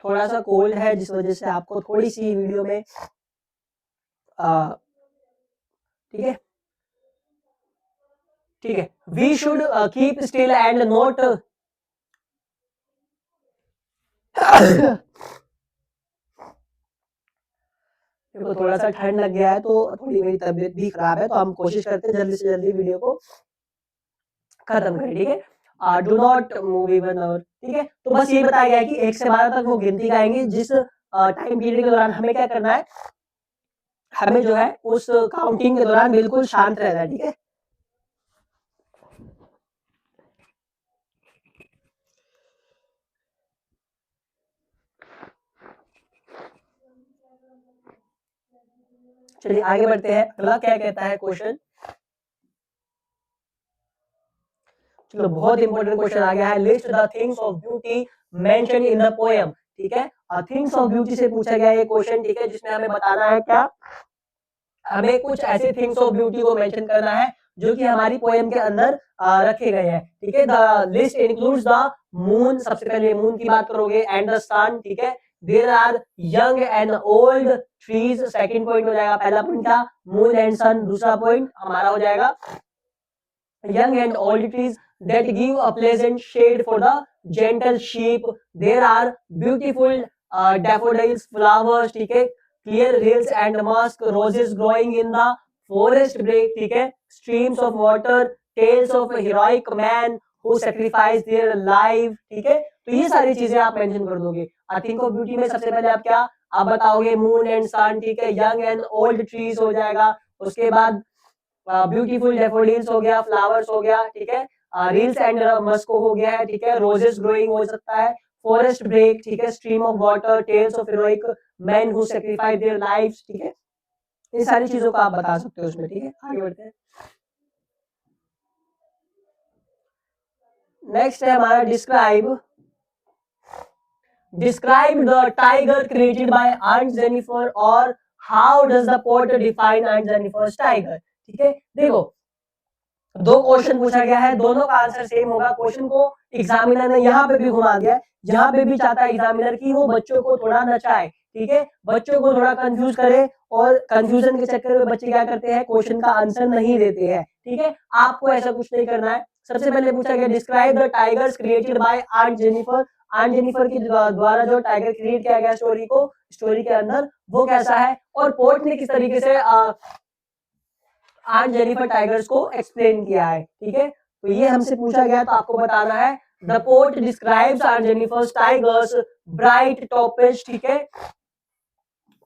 Speaker 1: थोड़ा-सा कोल्ड है जिस वजह से आपको थोड़ी-सी वीडियो में अ, ठीक है? ठीक है। We should keep still and not देखो थोड़ा-सा ठंड लग गया है तो थोड़ी मेरी तबीयत भी खराब है, तो हम कोशिश करते हैं जल्दी से जल्दी वीडियो को खत्म करें, ठीक है? डू नॉट मूव इवन और ठीक है? तो बस यही बताया गया है कि 1 से 12 तक वो गिनती गाएँगे जिस टाइम पीरियड के दौरान हमें क्या करना है, हमें जो है उस काउंटिंग के दौरान बिल्कुल शांत रहना है, ठीक है? चलिए आगे बढ़ते हैं। अगला क्या कहता है क्वेश्चन? चलो बहुत इंपॉर्टेंट क्वेश्चन आ गया है। List the things of beauty mention in the poem, ठीक है? थिंग्स ऑफ ब्यूटी से पूछा गया है ये क्वेश्चन, ठीक है? जिसमें हमें बताना है क्या? हमें कुछ ऐसे थिंग्स ऑफ ब्यूटी को मेंशन करना है जो कि हमारी पोएम के अंदर रखे गए हैं, ठीक है? The list includes the moon, सबसे पहले मून की बात करोगे, एंड द सन, ठीक है? There are young and old trees, second point हो जाएगा। पहला पॉइंट था मून एंड सन, दूसरा पॉइंट हमारा हो जाएगा young and old trees that give a pleasant shade for the gentle sheep. There are beautiful daffodils, flowers, ठीक है? Clear hills and musk roses growing in the forest break, ठीक है? Streams of water, tales of a heroic man who sacrificed their life, ठीक है? तो ये सारी चीजें आप मेंशन कर दोगे। आई थिंक ऑफ ब्यूटी में सबसे पहले आप क्या आप बताओगे मून एंड सन, ठीक है? यंग एंड ओल्ड ट्रीज हो जाएगा। उसके बाद ब्यूटीफुल डैफोडिल्स हो गया, फ्लावर्स हो गया, ठीक है? रील्स एंड मस्को हो गया है, ठीक है? रोजेस ग्रोइंग हो सकता है, फॉरेस्ट ब्रेक, ठीक है? Stream of water, tells of heroic man who sacrifice their lives, ठीक है? इन सारी चीजों को आप बता सकते हो उसमें, ठीक है? आगे बढ़ते हैं। नेक्स्ट है हमारा describe describe the tiger created by aunt Jennifer और how does the poet define aunt Jennifer's tiger, ठीक है? देखो दो क्वेश्चन पूछा गया है, दोनों का आंसर सेम होगा। क्वेश्चन को एग्जामिनर ने यहाँ पे भी घुमा दिया है, यहाँ पे भी चाहता है एग्जामिनर की वो बच्चों को थोड़ा नचाए, ठीक है? बच्चों को थोड़ा कंफ्यूज करे और कंफ्यूजन के चक्कर में बच्चे क्या करते हैं क्वेश्चन का आंसर नहीं देते हैं, ठीक है? आपको ऐसा कुछ नहीं करना है। सबसे पहले पूछा गया describe the tigers created by aunt Jennifer. Aunt Jennifer के द्वारा जो टाइगर क्रिएट किया गया स्टोरी को, स्टोरी के अंदर वो कैसा है और पोएट ने किस तरीके से आंट जेनिफर टाइगर्स को एक्सप्लेन किया है, ठीक है? तो ये हमसे पूछा गया, तो आपको बताना है the poet describes on Jennifer's tigers bright topaz, ठीक है,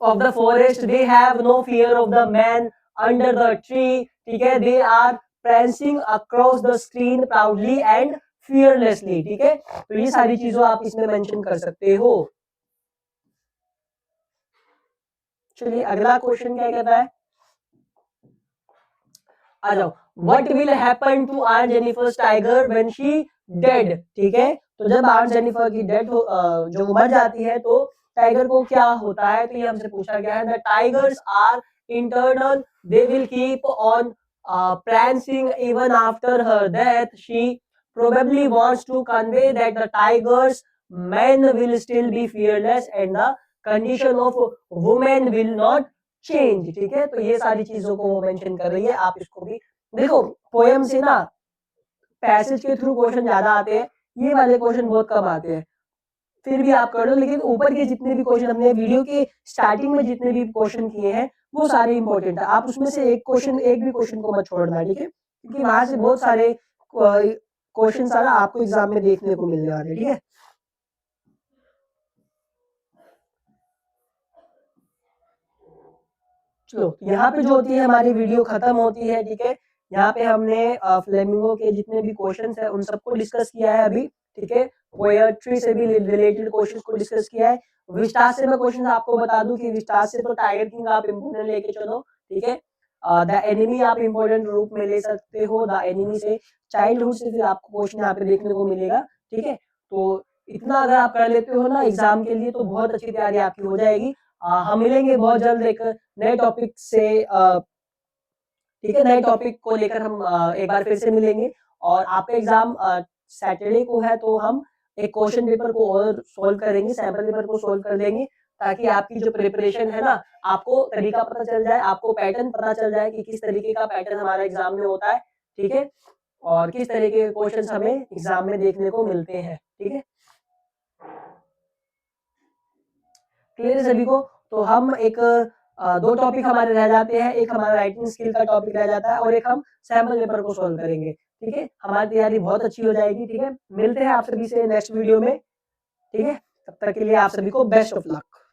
Speaker 1: of the forest, they have no fear of the man under the tree, ठीक है, they are prancing across the screen proudly and fearlessly, ठीक है। तो ये सारी चीजों आप इसमें मेंशन कर सकते हो। चलिए अगला क्वेश्चन क्या कहता है, आ जाओ, what will happen to aunt Jennifer's tiger when she dead, ठीक है। तो जब आंट जेनिफर की डेड हो, जो मर जाती है, तो टाइगर को क्या होता है, तो ये हमसे पूछा गया है। The tigers are internal, they will keep on prancing even after her death. She probably wants to convey that the tiger's men will still be fearless and the condition of women will not change, ठीक है। तो ये सारी चीजों को वो mention कर रही है, आप इसको भी देखो। पोएम से ना पैसेज के थ्रू क्वेश्चन ज्यादा आते हैं, ये वाले क्वेश्चन बहुत कम आते हैं, फिर भी आप कर लो। लेकिन ऊपर के जितने भी क्वेश्चन हमने वीडियो के स्टार्टिंग में जितने भी क्वेश्चन किए हैं वो सारे इंपॉर्टेंट है, आप उसमें से एक भी क्वेश्चन को मत छोड़ना, ठीक है, क्योंकि वहां से बहुत सारे क्वेश्चन सारा आपको एग्जाम में देखने को मिलने वाले, ठीक है। चलो यहाँ पे जो होती है हमारी वीडियो खत्म होती है, ठीक है। यहाँ पे हमने फ्लेमिंगो के जितने भी क्वेश्चंस है उन सबको डिस्कस किया है अभी, ठीक है। पोएट्री से भी रिलेटेड क्वेश्चंस को डिस्कस किया है। विस्टार से मैं क्वेश्चन आपको बता दूं कि विस्टार से तो टाइगर किंग आप इम्पोर्टेंट लेके चलो, ठीक है। द एनिमी आप इम्पोर्टेंट रूप में ले सकते हो, द एनिमी से चाइल्डहुड से फिर आपको क्वेश्चन यहाँ पे देखने को मिलेगा, ठीक है। तो इतना अगर आप कर लेते हो ना एग्जाम के लिए, तो बहुत अच्छी तैयारी आपकी हो जाएगी। हम मिलेंगे बहुत जल्द एक नए टॉपिक से, ठीक है, नए टॉपिक को लेकर हम एक बार फिर से मिलेंगे। और आपका एग्जाम सैटरडे को है, तो हम एक क्वेश्चन पेपर को और सोल्व करेंगे, सैंपल पेपर को सोल्व कर देंगे, ताकि आपकी जो प्रिपरेशन है ना, आपको तरीका पता चल जाए, आपको पैटर्न पता चल जाए कि किस तरीके का पैटर्न हमारा एग्जाम में होता है, ठीक है, और किस तरीके के क्वेश्चंस हमें एग्जाम में देखने को मिलते हैं, ठीक है। क्लियर है सभी को। तो हम एक दो टॉपिक हमारे रह जाते हैं, एक हमारा राइटिंग स्किल का टॉपिक रह जाता है और एक हम सैंपल पेपर को सॉल्व करेंगे, ठीक है। हमारी तैयारी बहुत अच्छी हो जाएगी, ठीक है। मिलते हैं आप सभी से नेक्स्ट वीडियो में, ठीक है। तब तक के लिए आप सभी को बेस्ट ऑफ लक।